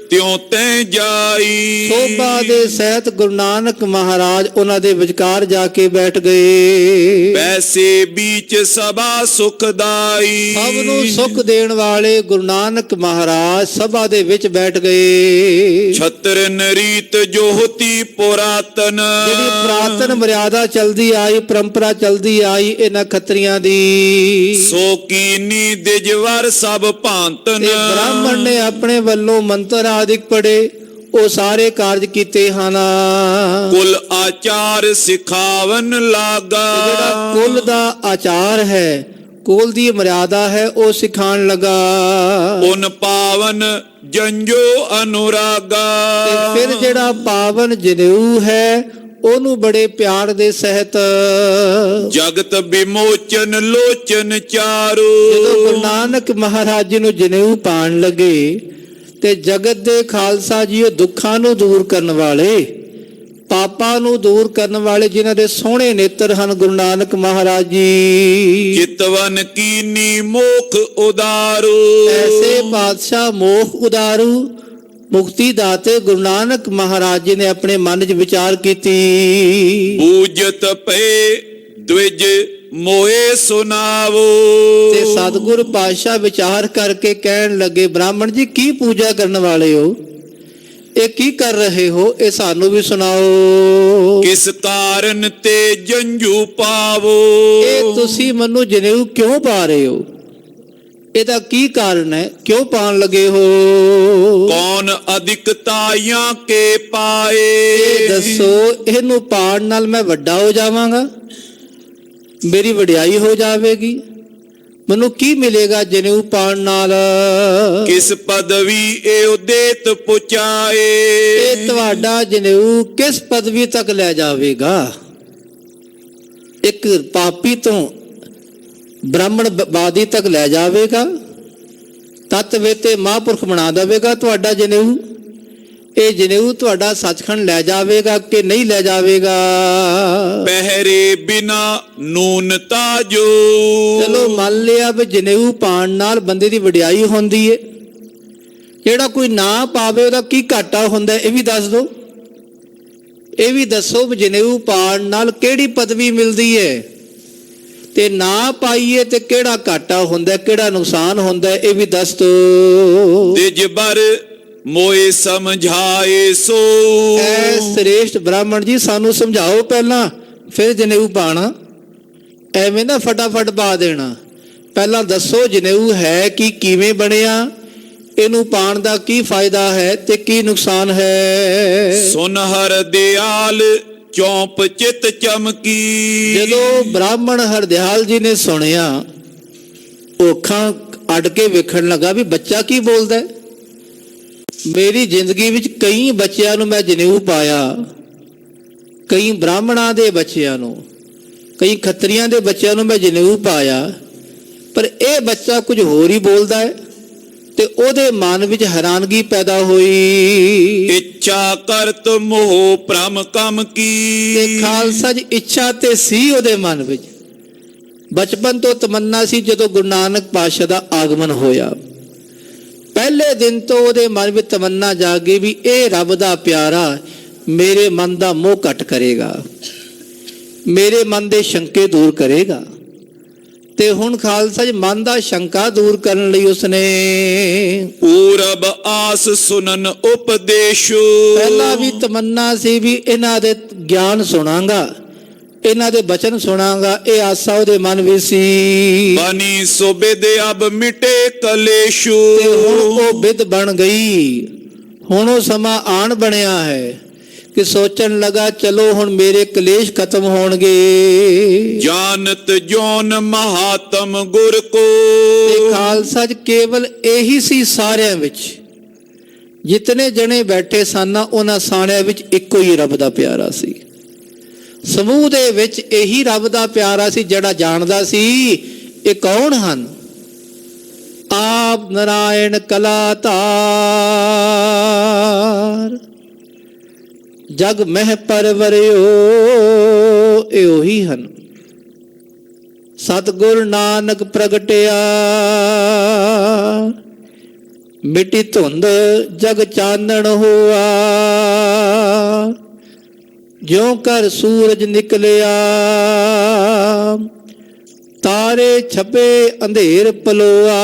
त्यों तै जाई ਸੋਭਾ ਦੇ ਸਹਿਤ ਗੁਰੂ ਨਾਨਕ ਮਹਾਰਾਜ ਉਹਨਾਂ ਦੇ ਵਿਚਕਾਰ ਜਾ ਕੇ ਬੈਠ ਗਏ। पैसे बीच सभा सुखदाई ਸਭ ਨੂੰ ਸੁਖ ਦੇਣ ਵਾਲੇ ਗੁਰੂ ਨਾਨਕ ਮਹਾਰਾਜ ਸਭਾ ਦੇ ਵਿੱਚ ਬੈਠ ਗਏ। छत्र रीत जो होती पुरातन ਜਿਹੜੀ ਪੁਰਾਤਨ ਮਰਿਆਦਾ ਚਲਦੀ ਆਈ, ਪਰੰਪਰਾ ਚਲਦੀ ਆਈ ਇਹਨਾਂ ਖੱਤਰੀਆਂ ਦੀ, सो कीनी दिजवर सब भांतन ਤੇ ਬ੍ਰਾਹਮਣ ਨੇ ਆਪਣੇ ਵੱਲੋਂ ਮੰਤਰ ਆਦਿਕ ਪੜੇ, ਉਹ ਸਾਰੇ ਕਾਰਜ ਕੀਤੇ ਹਨ। कुल आचार सिखावन लागा ਜਿਹੜਾ ਕੁਲ ਦਾ ਆਚਾਰ ਹੈ, ਕੁਲ ਦੀ ਮਰਿਆਦਾ ਹੈ, ਉਹ ਸਿਖਾਉਣ ਲੱਗਾ। उन पावन जंजो अनुरागा ਤੇ ਫਿਰ ਜਿਹੜਾ ਪਾਵਨ ਜਨੇਊ ਹੈ ਉਹਨੂੰ ਬੜੇ ਪਿਆਰ ਦੇ ਸਹਿਤ जगत विमोचन लोचन चारू ਜਦੋਂ ਗੁਰੂ ਨਾਨਕ ਮਹਾਰਾਜ ਜੀ ਨੂੰ ਜਨੇਊ ਪਾਣ ਲੱਗੇ ਤੇ ਜਗਤ ਦੇ ਖਾਲਸਾ ਜੀ ਉਹ ਦੁੱਖਾਂ ਨੂੰ ਦੂਰ ਕਰਨ ਵਾਲੇ, ਪਾਪਾਂ ਨੂੰ ਦੂਰ ਕਰਨ ਵਾਲੇ ਜਿਨ੍ਹਾਂ ਦੇ ਸੋਹਣੇ ਨੇਤਰ ਹਨ ਗੁਰੂ ਨਾਨਕ ਮਹਾਰਾਜ ਜੀ। चितवन कीनी मोख उदारू ਐਸੇ ਪਾਤਸ਼ਾਹ ਮੋਖ ਉਦਾਰੂ ਮੁਕਤੀ ਦਾਤੇ ਗੁਰੂ ਨਾਨਕ ਮਹਾਰਾਜ ਜੀ ਨੇ ਆਪਣੇ ਮਨ 'ਚ ਵਿਚਾਰ ਕੀਤੀ। पूजत पे द्विज मोए सुनावो ਤੇ ਸਤਿਗੁਰ ਪਾਤਸ਼ਾਹ ਵਿਚਾਰ ਕਰਕੇ ਕਹਿਣ ਲੱਗੇ, ਬ੍ਰਾਹਮਣ ਜੀ ਕੀ ਪੂਜਾ ਕਰਨ ਵਾਲੇ ਹੋ, ਇਹ ਕੀ ਕਰ ਰਹੇ ਹੋ, ਇਹ ਸਾਨੂੰ ਵੀ ਸੁਣਾਓ। किस कारण ते जंजू पावो ਇਹ ਤੁਸੀਂ ਮੈਨੂੰ ਜਨੇਊ ਕਿਉਂ ਪਾ ਰਹੇ ਹੋ, ਇਹਦਾ ਕੀ ਕਾਰਨ ਹੈ, ਕਿਉਂ ਪਾਣ ਲੱਗੇ ਹੋ? कौन अधिकतायां के पाए ਇਹ ਦੱਸੋ, ਇਹਨੂੰ ਪਾਣ ਨਾਲ ਮੈਂ ਵੱਡਾ ਹੋ ਜਾਵਾਂਗਾ, ਮੇਰੀ ਵਡਿਆਈ ਹੋ ਜਾਵੇਗੀ, ਮੈਨੂੰ ਕੀ ਮਿਲੇਗਾ ਜਨੇਊ ਪਾਣ ਨਾਲ? किस पदवी ए उदेत पुचाए ਇਹ ਤੁਹਾਡਾ ਜਨੇਊ ਕਿਸ ਪਦਵੀ ਤੱਕ ਲੈ ਜਾਵੇਗਾ? ਇੱਕ ਪਾਪੀ ਤੋਂ ਬ੍ਰਾਹਮਣਵਾਦੀ ਤੱਕ ਲੈ ਜਾਵੇਗਾ, ਤਤ ਵੇਤੇ ਮਹਾਂਪੁਰਖ ਬਣਾ ਦੇਵੇਗਾ ਤੁਹਾਡਾ ਜਨੇਊ। ਇਹ ਜਨੇਊ ਤੁਹਾਡਾ ਸੱਚਖੰਡ ਲੈ ਜਾਵੇਗਾ ਕਿ ਨਹੀਂ ਲੈ ਜਾਵੇਗਾ? ਪਹਿਰੇ ਬਿਨਾ ਨੂਨ ਤਾਜੋ। ਚਲੋ ਮੰਨ ਲਿਆ ਵੀ ਜਨੇਊ ਪਾਣ ਨਾਲ ਬੰਦੇ ਦੀ ਵਡਿਆਈ ਹੁੰਦੀ ਏ, ਜਿਹੜਾ ਕੋਈ ਨਾ ਪਾਵੇ ਉਹਦਾ ਕੀ ਘਾਟਾ ਹੁੰਦਾ, ਇਹ ਵੀ ਦੱਸ ਦਿਓ। ਇਹ ਵੀ ਦੱਸੋ ਵੀ ਜਨੇਊ ਪਾਣ ਨਾਲ ਕਿਹੜੀ ਪਦਵੀ ਮਿਲਦੀ ਏ, ਤੇ ਨਾ ਪਾਈਏ ਤੇ ਕਿਹੜਾ ਘਾਟਾ ਹੁੰਦਾ, ਕਿਹੜਾ ਨੁਕਸਾਨ ਹੁੰਦਾ, ਇਹ ਵੀ ਦੱਸ ਦਿਓ। ਤਿਜ ਬਰ ਮੋਏ ਸਮਝਾਏ ਸੋ। ਐ ਸ੍ਰੇਸ਼ਟ ਬ੍ਰਾਹਮਣ ਜੀ ਸਾਨੂੰ ਸਮਝਾਓ ਪਹਿਲਾਂ, ਫਿਰ ਜਨੇਊ ਪਾਣਾ। ਐਵੇਂ ਨਾ ਫਟਾਫਟ ਪਾ ਦੇਣਾ। ਪਹਿਲਾਂ ਦੱਸੋ ਜਨੇਊ ਹੈ ਕਿ ਕਿਵੇਂ ਬਣਿਆ, ਇਹਨੂੰ ਪਾਣ ਦਾ ਕੀ ਫਾਇਦਾ ਹੈ ਤੇ ਕੀ ਨੁਕਸਾਨ ਹੈ। ਸੁਨ ਹਰ ਦਿਆਲ ਚੌਂਪ ਚਿਤ ਚਮਕੀ। ਜਦੋਂ ਬ੍ਰਾਹਮਣ ਹਰਦਿਆਲ ਜੀ ਨੇ ਸੁਣਿਆ, ਅੱਖਾਂ ਅੱਡ ਕੇ ਵੇਖਣ ਲੱਗਾ ਵੀ ਬੱਚਾ ਕੀ ਬੋਲਦਾ ਹੈ। ਮੇਰੀ ਜ਼ਿੰਦਗੀ ਵਿੱਚ ਕਈ ਬੱਚਿਆਂ ਨੂੰ ਮੈਂ ਜਨੇਊ ਪਾਇਆ, ਕਈ ਬ੍ਰਾਹਮਣਾਂ ਦੇ ਬੱਚਿਆਂ ਨੂੰ, ਕਈ ਖੱਤਰੀਆਂ ਦੇ ਬੱਚਿਆਂ ਨੂੰ ਮੈਂ ਜਨੇਊ ਪਾਇਆ, ਪਰ ਇਹ ਬੱਚਾ ਕੁਝ ਹੋਰ ਹੀ ਬੋਲਦਾ ਹੈ। ਤੇ ਉਹਦੇ ਮਨ ਵਿੱਚ ਹੈਰਾਨਗੀ ਪੈਦਾ ਹੋਈ। ਇੱਛਾ ਕਰਤ ਮੋਹ ਭ੍ਰਮ ਕਮ ਕੀ। ਤੇ ਖਾਲਸਾ ਜੀ ਇੱਛਾ ਤੇ ਸੀ ਉਹਦੇ ਮਨ ਵਿੱਚ, ਬਚਪਨ ਤੋਂ ਤਮੰਨਾ ਸੀ। ਜਦੋਂ ਗੁਰੂ ਨਾਨਕ ਪਾਤਸ਼ਾਹ ਦਾ ਆਗਮਨ ਹੋਇਆ, ਪਹਿਲੇ ਦਿਨ ਤੋਂ ਉਹਦੇ ਮਨ ਵਿੱਚ ਤਮੰਨਾ ਜਾਗੀ ਵੀ ਇਹ ਰੱਬ ਦਾ ਪਿਆਰਾ ਮੇਰੇ ਮਨ ਦਾ ਮੋਹ ਘਟ ਕਰੇਗਾ, ਮੇਰੇ ਮਨ ਦੇ ਸ਼ੰਕੇ ਦੂਰ ਕਰੇਗਾ। ਤੇ ਹੁਣ ਖਾਲਸਾ ਜੀ ਮਨ ਦਾ ਸ਼ੰਕਾ ਦੂਰ ਕਰਨ ਲਈ ਉਸਨੇ ਪੂਰਬ ਆਸ ਸੁਨਨ ਉਪਦੇਸ਼। ਪਹਿਲਾਂ ਵੀ ਤਮੰਨਾ ਸੀ ਵੀ ਇਹਨਾਂ ਦੇ ਗਿਆਨ ਸੁਣਾਂਗਾ, ਇਹਨਾਂ ਦੇ ਬਚਨ ਸੁਣਾਂਗਾ, ਇਹ ਆਸਾ ਉਹਦੇ ਮਨ ਵਿੱਚ ਸੀ। ਬਾਣੀ ਸੋ ਬਿਦ ਅਬ ਮਿਟੇ ਕਲੇਸ਼। ਤੇ ਹੁਣ ਉਹ ਬਿਦ ਬਣ ਗਈ, ਹੁਣ ਉਹ ਸਮਾਂ ਆਣ ਬਣਿਆ ਹੈ ਕਿ ਸੋਚਣ ਲਗਾ ਚਲੋ ਹੁਣ ਮੇਰੇ ਕਲੇਸ਼ ਖਤਮ ਹੋਣਗੇ। ਜਾਨਤ ਜੋਨ ਮਹਾਤਮ ਗੁਰ ਕੋ। ਤੇ ਖਾਲਸਾ ਜੀ ਕੇਵਲ ਇਹੀ ਸੀ ਸਾਰਿਆਂ ਵਿੱਚ, ਜਿਤਨੇ ਜਣੇ ਬੈਠੇ ਸਨ ਉਹਨਾਂ ਸਾਰਿਆਂ ਵਿੱਚ ਇੱਕੋ ਹੀ ਰੱਬ ਦਾ ਪਿਆਰਾ ਸੀ। ਸਮੂਹ ਦੇ ਵਿੱਚ ਇਹੀ ਰੱਬ ਦਾ ਪਿਆਰਾ ਸੀ ਜਿਹੜਾ ਜਾਣਦਾ ਸੀ ਇਹ ਕੌਣ ਹਨ। ਆਪ ਨਾਰਾਇਣ ਕਲਾ ਧਾਰ, ਜਗ ਮਹਿ ਪਰਵਰਿਓ, ਇਹ ਉਹੀ ਹਨ। ਸਤਿਗੁਰ ਨਾਨਕ ਪ੍ਰਗਟਿਆ, ਮਿਟੀ ਧੁੰਦ ਜਗ ਚਾਨਣ ਹੋਆ। ਜਿਉ ਕਰ ਸੂਰਜ ਨਿਕਲਿਆ, ਤਾਰੇ ਛਪੇ ਅੰਧੇਰ ਪਲੋਆ।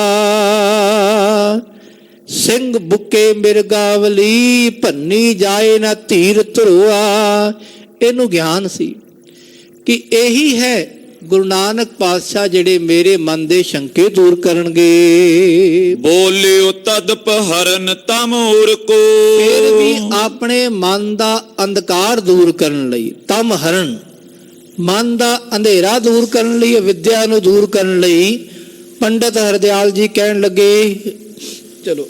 ਸਿੰਘ ਬੁੱਕੇ ਮਿਰਗਾਵਲੀ, ਭੰਨੀ ਜਾਏ ਨਾ ਧੀਰ ਧਰੋਆ। ਇਹਨੂੰ ਗਿਆਨ ਸੀ ਕਿ ਇਹੀ ਹੈ ਗੁਰੂ ਨਾਨਕ ਪਾਤਸ਼ਾਹ ਜਿਹੜੇ ਮੇਰੇ ਮਨ ਦੇ ਸ਼ੰਕੇ ਦੂਰ ਕਰਨਗੇ। ਬੋਲਿਓ ਤਦਪ ਹਰਨ ਤਮ ਉਰ ਕੋ। ਫਿਰ ਵੀ ਆਪਣੇ ਮਨ ਦਾ ਅੰਧਕਾਰ ਦੂਰ ਕਰਨ ਲਈ, ਤਮ ਹਰਨ ਮਨ ਦਾ ਅੰਧੇਰਾ ਦੂਰ ਕਰਨ ਲਈ, ਵਿਦਿਆ ਨੂੰ ਦੂਰ ਕਰਨ ਲਈ ਪੰਡਤ ਹਰਦਿਆਲ ਜੀ ਕਹਿਣ ਲੱਗੇ ਚਲੋ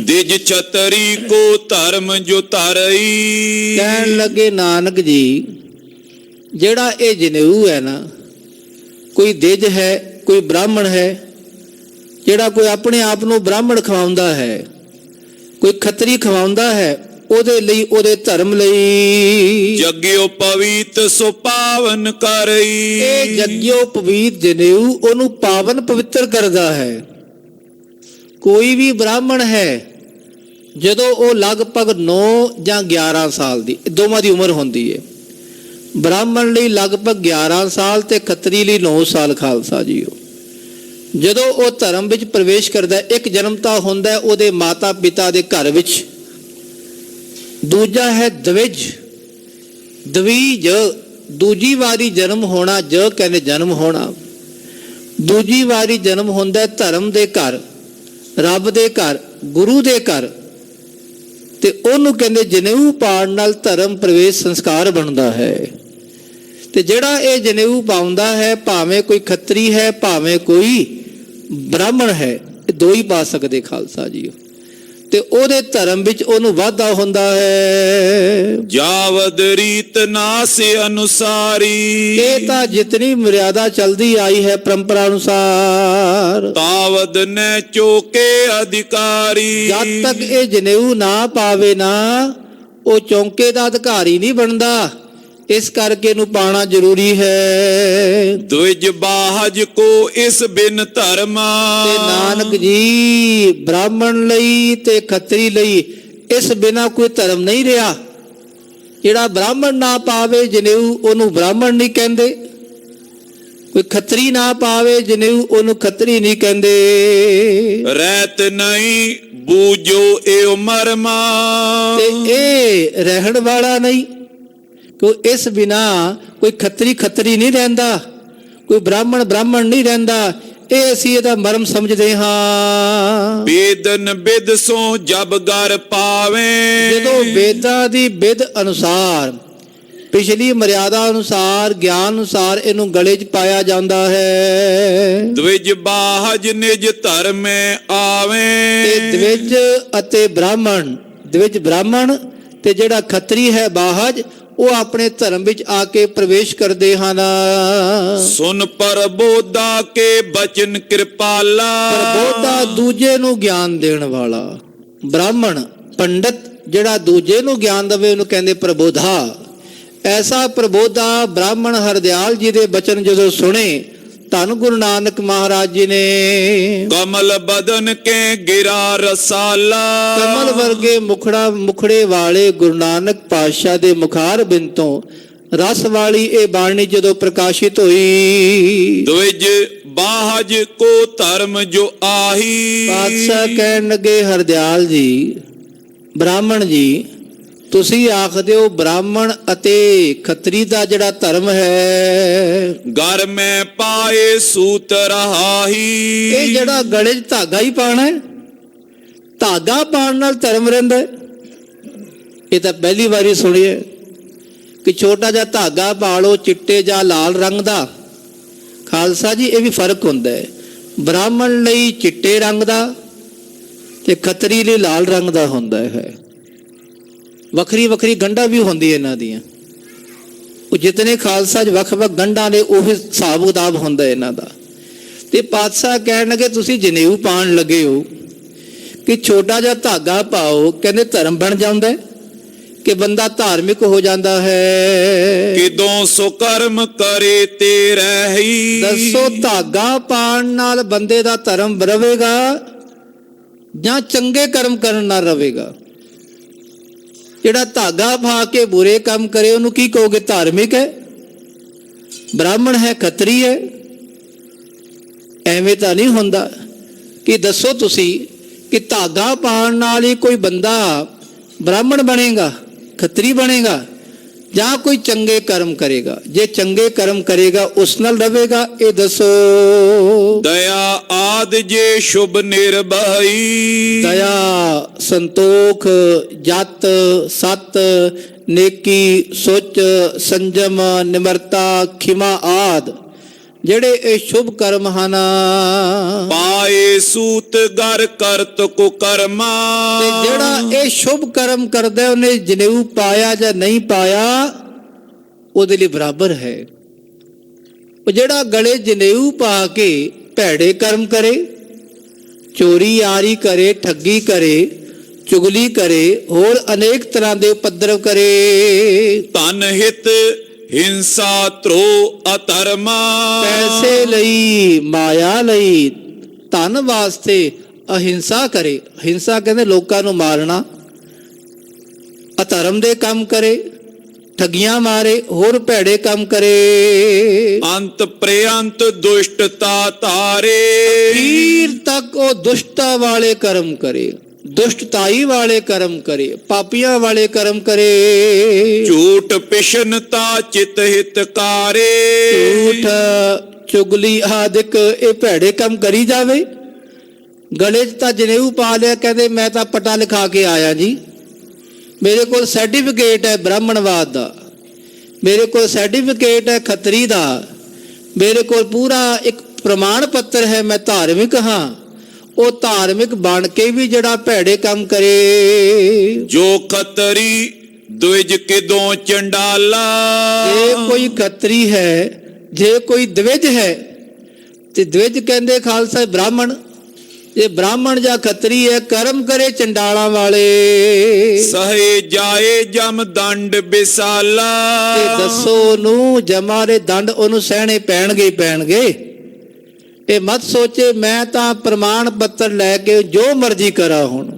ਦਿਜ ਛਤਰੀ ਕੋ ਧਰਮ ਜੋ ਧਰਈ। ਕਹਿਣ ਲੱਗੇ ਨਾਨਕ ਜੀ ਜਿਹੜਾ ਇਹ ਜਨੇਊ ਹੈ ਨਾ, ਕੋਈ ਦਿਜ ਹੈ, ਕੋਈ ਬ੍ਰਾਹਮਣ ਹੈ, ਜਿਹੜਾ ਕੋਈ ਆਪਣੇ ਆਪ ਨੂੰ ਬ੍ਰਾਹਮਣ ਖਵਾਉਂਦਾ ਹੈ, ਕੋਈ ਖੱਤਰੀ ਖਵਾਉਂਦਾ ਹੈ, ਉਹਦੇ ਲਈ, ਉਹਦੇ ਧਰਮ ਲਈ ਜਗਿਓ ਪਵਿੱਤ ਸੋ ਪਾਵਨ ਕਰਈ। ਇਹ ਜਗਿਓ ਪਵਿੱਤ ਜਨੇਊ ਉਹਨੂੰ ਪਾਵਨ ਪਵਿੱਤਰ ਕਰਦਾ ਹੈ। ਕੋਈ ਵੀ ਬ੍ਰਾਹਮਣ ਹੈ ਜਦੋਂ ਉਹ ਲਗਭਗ 9 ਜਾਂ 11 ਸਾਲ ਦੀ, ਦੋਵਾਂ ਦੀ ਉਮਰ ਹੁੰਦੀ ਹੈ। ਬ੍ਰਾਹਮਣ ਲਈ ਲਗਭਗ 11 ਸਾਲ ਤੇ ਖੱਤਰੀ ਲਈ 9 ਸਾਲ ਖਾਲਸਾ ਜੀ। ਜਦੋਂ ਉਹ ਧਰਮ ਵਿੱਚ ਪ੍ਰਵੇਸ਼ ਕਰਦਾ, ਇੱਕ ਜਨਮ ਤਾਂ ਹੁੰਦਾ ਉਹਦੇ ਮਾਤਾ ਪਿਤਾ ਦੇ ਘਰ ਵਿੱਚ, ਦੂਜਾ ਹੈ ਦਵਿਜ, ਦਵੀਜ ਦੂਜੀ ਵਾਰੀ ਜਨਮ ਹੋਣਾ, ਜ ਕਹਿੰਦੇ ਜਨਮ ਹੋਣਾ। ਦੂਜੀ ਵਾਰੀ ਜਨਮ ਹੁੰਦਾ ਧਰਮ ਦੇ ਘਰ, ਰੱਬ ਦੇ ਘਰ, ਗੁਰੂ ਦੇ ਘਰ, ਤੇ ਉਹਨੂੰ ਕਹਿੰਦੇ ਜਨੇਊ ਪਾਉਣ ਨਾਲ ਧਰਮ ਪ੍ਰਵੇਸ਼ ਸੰਸਕਾਰ ਬਣਦਾ ਹੈ। ਤੇ ਜਿਹੜਾ ਇਹ ਜਨੇਊ ਪਾਉਂਦਾ ਹੈ, ਭਾਵੇਂ ਕੋਈ ਖੱਤਰੀ ਹੈ ਭਾਵੇਂ ਕੋਈ ਬ੍ਰਾਹਮਣ ਹੈ, ਇਹ ਦੋ ਹੀ ਪਾ ਸਕਦੇ ਖਾਲਸਾ ਜੀ। ਤੇ ਉਹਦੇ ਧਰਮ ਵਿੱਚ ਉਹਨੂੰ ਵਾਧਾ ਹੁੰਦਾ ਹੈ। ਜਾਵਦ ਰੀਤ ਨਾਸੇ ਅਨੁਸਾਰੀ। ਇਹ ਤਾਂ ਜਿਤਨੀ ਮਰਿਆਦਾ ਚਲਦੀ ਆਈ ਹੈ ਪਰੰਪਰਾ ਅਨੁਸਾਰ, ਤਾਵਦ ਨੈ ਚੋਕੇ ਅਧਿਕਾਰੀ। ਜਦ ਤੱਕ ਇਹ ਜਨੇਊ ਨਾ ਪਾਵੇ ਨਾ, ਉਹ ਚੌਂਕੇ ਦਾ ਅਧਿਕਾਰੀ ਨਹੀਂ ਬਣਦਾ, ਇਸ ਕਰਕੇ ਇਹਨੂੰ ਪਾਣਾ ਜ਼ਰੂਰੀ ਹੈ। द्विज बाहज को इस बिन धर्मा। ਤੇ ਨਾਨਕ ਜੀ ਬ੍ਰਾਹਮਣ ਲਈ ਤੇ ਖੱਤਰੀ ਲਈ ਇਸ ਬਿਨਾ ਕੋਈ ਧਰਮ ਨਹੀਂ ਰਿਹਾ। ਜਿਹੜਾ ਬ੍ਰਾਹਮਣ ਨਾ ਪਾਵੇ ਜਨੇਊ ਉਹਨੂੰ ਬ੍ਰਾਹਮਣ ਨਹੀਂ ਕਹਿੰਦੇ, ਕੋਈ ਖੱਤਰੀ ਨਾ ਪਾਵੇ ਜਨੇਊ ਉਹਨੂੰ ਖੱਤਰੀ ਨਹੀਂ ਕਹਿੰਦੇ। रहत नहीं बूझो एव मरमा। ਤੇ ਇਹ ਰਹਿਣ ਵਾਲਾ ਨਹੀਂ, ਕਿਉਂ ਇਸ ਬਿਨਾ ਕੋਈ ਖੱਤਰੀ ਖੱਤਰੀ ਨਹੀਂ ਰਹਿੰਦਾ, ਕੋਈ ਬ੍ਰਾਹਮਣ ਬ੍ਰਾਹਮਣ ਨਹੀਂ ਰਹਿੰਦਾ। ਇਹ ਅਸੀਂ ਇਹਦਾ ਮਰਮ ਸਮਝਦੇ ਹਾਂ। बेदन बिद सो जब घर पावे। ਜਦੋਂ ਵੇਦਾਂ ਦੀ ਵਿਧ ਅਨੁਸਾਰ, ਪਿਛਲੀ ਮਰਿਆਦਾ ਅਨੁਸਾਰ, ਗਿਆਨ ਅਨੁਸਾਰ ਇਹਨੂੰ ਗਲੇ 'ਚ ਪਾਇਆ ਜਾਂਦਾ ਹੈ। द्विज बाहज निज धर्म आवे। ਤੇ द्विज ਅਤੇ ਬ੍ਰਾਹਮਣ, द्विज ਬ੍ਰਾਹਮਣ ਤੇ ਜਿਹੜਾ ਖੱਤਰੀ ਹੈ ਬਾਹਜ, ਉਹ ਆਪਣੇ ਧਰਮ ਵਿੱਚ ਆ ਕੇ ਪ੍ਰਵੇਸ਼ ਕਰਦੇ ਹਨ। सुन प्रबोधा के बचन कृपाला। ਪ੍ਰਬੋਧਾ ਦੂਜੇ ਨੂੰ ਗਿਆਨ ਦੇਣ ਵਾਲਾ, ਬ੍ਰਾਹਮਣ ਪੰਡਤ ਜਿਹੜਾ ਦੂਜੇ ਨੂੰ ਗਿਆਨ ਦੇਵੇ ਉਹਨੂੰ ਕਹਿੰਦੇ ਪ੍ਰਬੋਧਾ। ਐਸਾ ਪ੍ਰਬੋਧਾ ਬ੍ਰਾਹਮਣ ਹਰਦਿਆਲ ਜੀ ਦੇ ਬਚਨ ਜਦੋਂ ਸੁਣੇ, ਧੰਨ ਗੁਰੂ ਨਾਨਕ ਮਹਾਰਾਜ ਜੀ ਨੇ कमल बदन के गिरा रसाला। ਕਮਲ ਵਰਗੇ ਮੁਖੜੇ ਵਾਲੇ ਗੁਰੂ ਨਾਨਕ ਪਾਤਸ਼ਾਹ ਦੇ ਮੁਖਾਰ ਬਿੰਦ ਤੋਂ ਰਸ ਵਾਲੀ ਇਹ ਬਾਣੀ ਜਦੋਂ ਪ੍ਰਕਾਸ਼ਿਤ ਹੋਈ। द्विज बाहज को धर्म जो आही। ਪਾਤਸ਼ਾਹ ਕਹਿਣ ਲੱਗੇ ਹਰਦਿਆਲ ਜੀ, ਬ੍ਰਾਹਮਣ ਜੀ ਤੁਸੀਂ ਆਖਦੇ ਹੋ ਬ੍ਰਾਹਮਣ ਅਤੇ ਖੱਤਰੀ ਦਾ ਜਿਹੜਾ ਧਰਮ ਹੈ, घर में पाए सूत रहाही। ਇਹ ਜਿਹੜਾ ਗਲੇ 'ਚ ਧਾਗਾ ਹੀ ਪਾਣਾ ਹੈ, ਧਾਗਾ ਪਾਉਣ ਨਾਲ ਧਰਮ ਰਹਿੰਦਾ ਹੈ। ਇਹ ਤਾਂ ਪਹਿਲੀ ਵਾਰੀ ਸੁਣਿਆ ਕਿ ਛੋਟਾ ਜਿਹਾ ਧਾਗਾ ਪਾ ਲਓ ਚਿੱਟੇ ਜਾਂ ਲਾਲ ਰੰਗ ਦਾ। ਖਾਲਸਾ ਜੀ ਇਹ ਵੀ ਫਰਕ ਹੁੰਦਾ ਹੈ, ਬ੍ਰਾਹਮਣ ਲਈ ਚਿੱਟੇ ਰੰਗ ਦਾ ਤੇ ਖੱਤਰੀ ਲਈ ਲਾਲ ਰੰਗ ਦਾ ਹੁੰਦਾ ਹੈ। ਵੱਖਰੀ ਵੱਖਰੀ ਗੰਢਾਂ ਵੀ ਹੁੰਦੀਆਂ ਇਹਨਾਂ ਦੀਆਂ। ਉਹ ਜਿਤਨੇ ਖਾਲਸਾ 'ਚ ਵੱਖ-ਵੱਖ ਗੰਢਾਂ ਨੇ ਉਹ ਹਿਸਾਬ ਕਿਤਾਬ ਹੁੰਦਾ ਇਹਨਾਂ ਦਾ। ਤੇ ਪਾਤਸ਼ਾਹ ਕਹਿਣ ਲੱਗੇ ਤੁਸੀਂ ਜਨੇਊ ਪਾਉਣ ਲੱਗੇ ਹੋ ਕਿ ਛੋਟਾ ਜਿਹਾ ਧਾਗਾ ਪਾਓ, ਕਹਿੰਦੇ ਧਰਮ ਬਣ ਜਾਂਦਾ ਹੈ ਕਿ ਬੰਦਾ ਧਾਰਮਿਕ ਹੋ ਜਾਂਦਾ ਹੈ। किदों सुकर्म करे ते रही। ਦੱਸੋ ਧਾਗਾ ਪਾਉਣ ਨਾਲ ਬੰਦੇ ਦਾ ਧਰਮ ਰਵੇਗਾ ਜਾਂ ਚੰਗੇ ਕਰਮ ਕਰਨ ਨਾਲ ਰਵੇਗਾ? ਜਿਹੜਾ ਧਾਗਾ ਪਾ ਕੇ ਬੁਰੇ ਕੰਮ ਕਰੇ ਉਹਨੂੰ ਕੀ ਕਹੋਗੇ? ਧਾਰਮਿਕ ਹੈ, ਬ੍ਰਾਹਮਣ ਹੈ, ਖੱਤਰੀ ਹੈ? ਐਵੇਂ ਤਾਂ ਨਹੀਂ ਹੁੰਦਾ। ਕਿ ਦੱਸੋ ਤੁਸੀਂ ਕਿ ਧਾਗਾ ਪਾਉਣ ਨਾਲ ਹੀ ਕੋਈ ਬੰਦਾ ਬ੍ਰਾਹਮਣ ਬਣੇਗਾ, ਖੱਤਰੀ ਬਣੇਗਾ, ਜਾਂ ਕੋਈ ਚੰਗੇ ਕਰਮ ਕਰੇਗਾ? ਜੇ ਚੰਗੇ ਕਰਮ ਕਰੇਗਾ ਉਸ ਨਾਲ ਰਵੇਗਾ। ਇਹ ਦੱਸੋ। दया आद जे शुभ निर्भई। ਦਇਆ, ਸੰਤੋਖ, ਜਤ, ਸਤ, ਨੇਕੀ, ਸੁਚ, ਸੰਜਮ, ਨਿਮਰਤਾ, ਖਿਮਾ ਆਦ ਜਿਹੜੇ ਇਹ ਸ਼ੁਭ ਕਰਮ ਹਨ। पाए सूत घर करत को कर्मा। ਤੇ ਜਿਹੜਾ ਇਹ ਸ਼ੁਭ ਕਰਮ ਕਰਦਾ ਉਹਨੇ ਜਨੇਊ ਪਾਇਆ ਜਾਂ ਨਹੀਂ ਪਾਇਆ ਉਹਦੇ ਲਈ ਬਰਾਬਰ ਹੈ। ਉਹ ਜਿਹੜਾ ਗਲੇ ਜਨੇਊ ਪਾ ਕੇ ਭੈੜੇ ਕਰਮ ਕਰੇ, ਚੋਰੀ ਆਰੀ ਕਰੇ, ਠੱਗੀ ਕਰੇ, ਚੁਗਲੀ ਕਰੇ, ਹੋਰ ਅਨੇਕ ਤਰ੍ਹਾਂ ਦੇ ਉਪਦਰਵ ਕਰੇ, धन हित हिंसा त्रो अधर्मा। ਪੈਸੇ ਲਈ, ਮਾਇਆ ਲਈ, ਧਨ ਵਾਸਤੇ ਅਹਿੰਸਾ ਕਰੇ। ਹਿੰਸਾ ਕਹਿੰਦੇ ਲੋਕਾਂ ਨੂੰ ਮਾਰਨਾ। ਅਧਰਮ ਦੇ ਕੰਮ ਕਰੇ, ਠੱਗੀਆਂ ਮਾਰੇ, ਹੋਰ ਭੈੜੇ ਕੰਮ ਕਰੇ। अंत प्रयंत दुष्टता तारे। ਅਖੀਰ ਤੱਕ ਉਹ ਦੁਸ਼ਟਤਾ ਵਾਲੇ ਕਰਮ ਕਰੇ, ਦੁਸ਼ਟਤਾਈ ਵਾਲੇ ਕਰਮ ਕਰੇ, ਪਾਪੀਆਂ ਵਾਲੇ ਕਰਮ ਕਰੇ। झूठ पिशनता चित हितकारे। ਝੂਠ, ਚੁਗਲੀ ਆਦਿਕ ਇਹ ਭੈੜੇ ਕੰਮ ਕਰੀ ਜਾਵੇ। ਗਲੇ 'ਚ ਤਾਂ ਜਨੇਊ ਪਾ ਲਿਆ, ਕਹਿੰਦੇ ਮੈਂ ਤਾਂ ਪਟਾ ਲਿਖਾ ਕੇ ਆਇਆ ਜੀ, ਮੇਰੇ ਕੋਲ ਸਰਟੀਫਿਕੇਟ ਹੈ ਬ੍ਰਾਹਮਣਵਾਦ ਦਾ, ਮੇਰੇ ਕੋਲ ਸਰਟੀਫਿਕੇਟ ਹੈ ਖੱਤਰੀ ਦਾ, ਮੇਰੇ ਕੋਲ ਪੂਰਾ ਇੱਕ ਪ੍ਰਮਾਣ ਪੱਤਰ ਹੈ ਮੈਂ ਧਾਰਮਿਕ ਹਾਂ। ਉਹ ਧਾਰਮਿਕ ਬਣ ਕੇ ਵੀ ਜਿਹੜਾ ਭੈੜੇ ਕੰਮ ਕਰੇ। जो खतरी द्विज किदों चंडाला। ਜੇ ਕੋਈ ਖੱਤਰੀ ਹੈ, ਜੇ ਕੋਈ द्विज ਹੈ, ਤੇ द्विज ਕਹਿੰਦੇ ਖਾਲਸਾ ਬ੍ਰਾਹਮਣ, ਜੇ ਬ੍ਰਾਹਮਣ ਜਾਂ ਖੱਤਰੀ ਹੈ ਕਰਮ ਕਰੇ ਚੰਡਾਲਾਂ ਵਾਲੇ ਸਹੇ ਜਾਏ ਜਮ ਦੰਡ ਬਿਸਾਲਾ। ਤੇ ਦੱਸੋ ਉਹਨੂੰ ਜਮਾਂ ਦੇ ਦੰਡ ਉਹਨੂੰ ਸਹਿਣੇ ਪੈਣਗੇ ਹੀ ਪੈਣਗੇ। ਇਹ ਮਤ ਸੋਚੇ ਮੈਂ ਤਾਂ ਪ੍ਰਮਾਣ ਪੱਤਰ ਲੈ ਕੇ ਜੋ ਮਰਜ਼ੀ ਕਰਾਂ ਹੁਣ,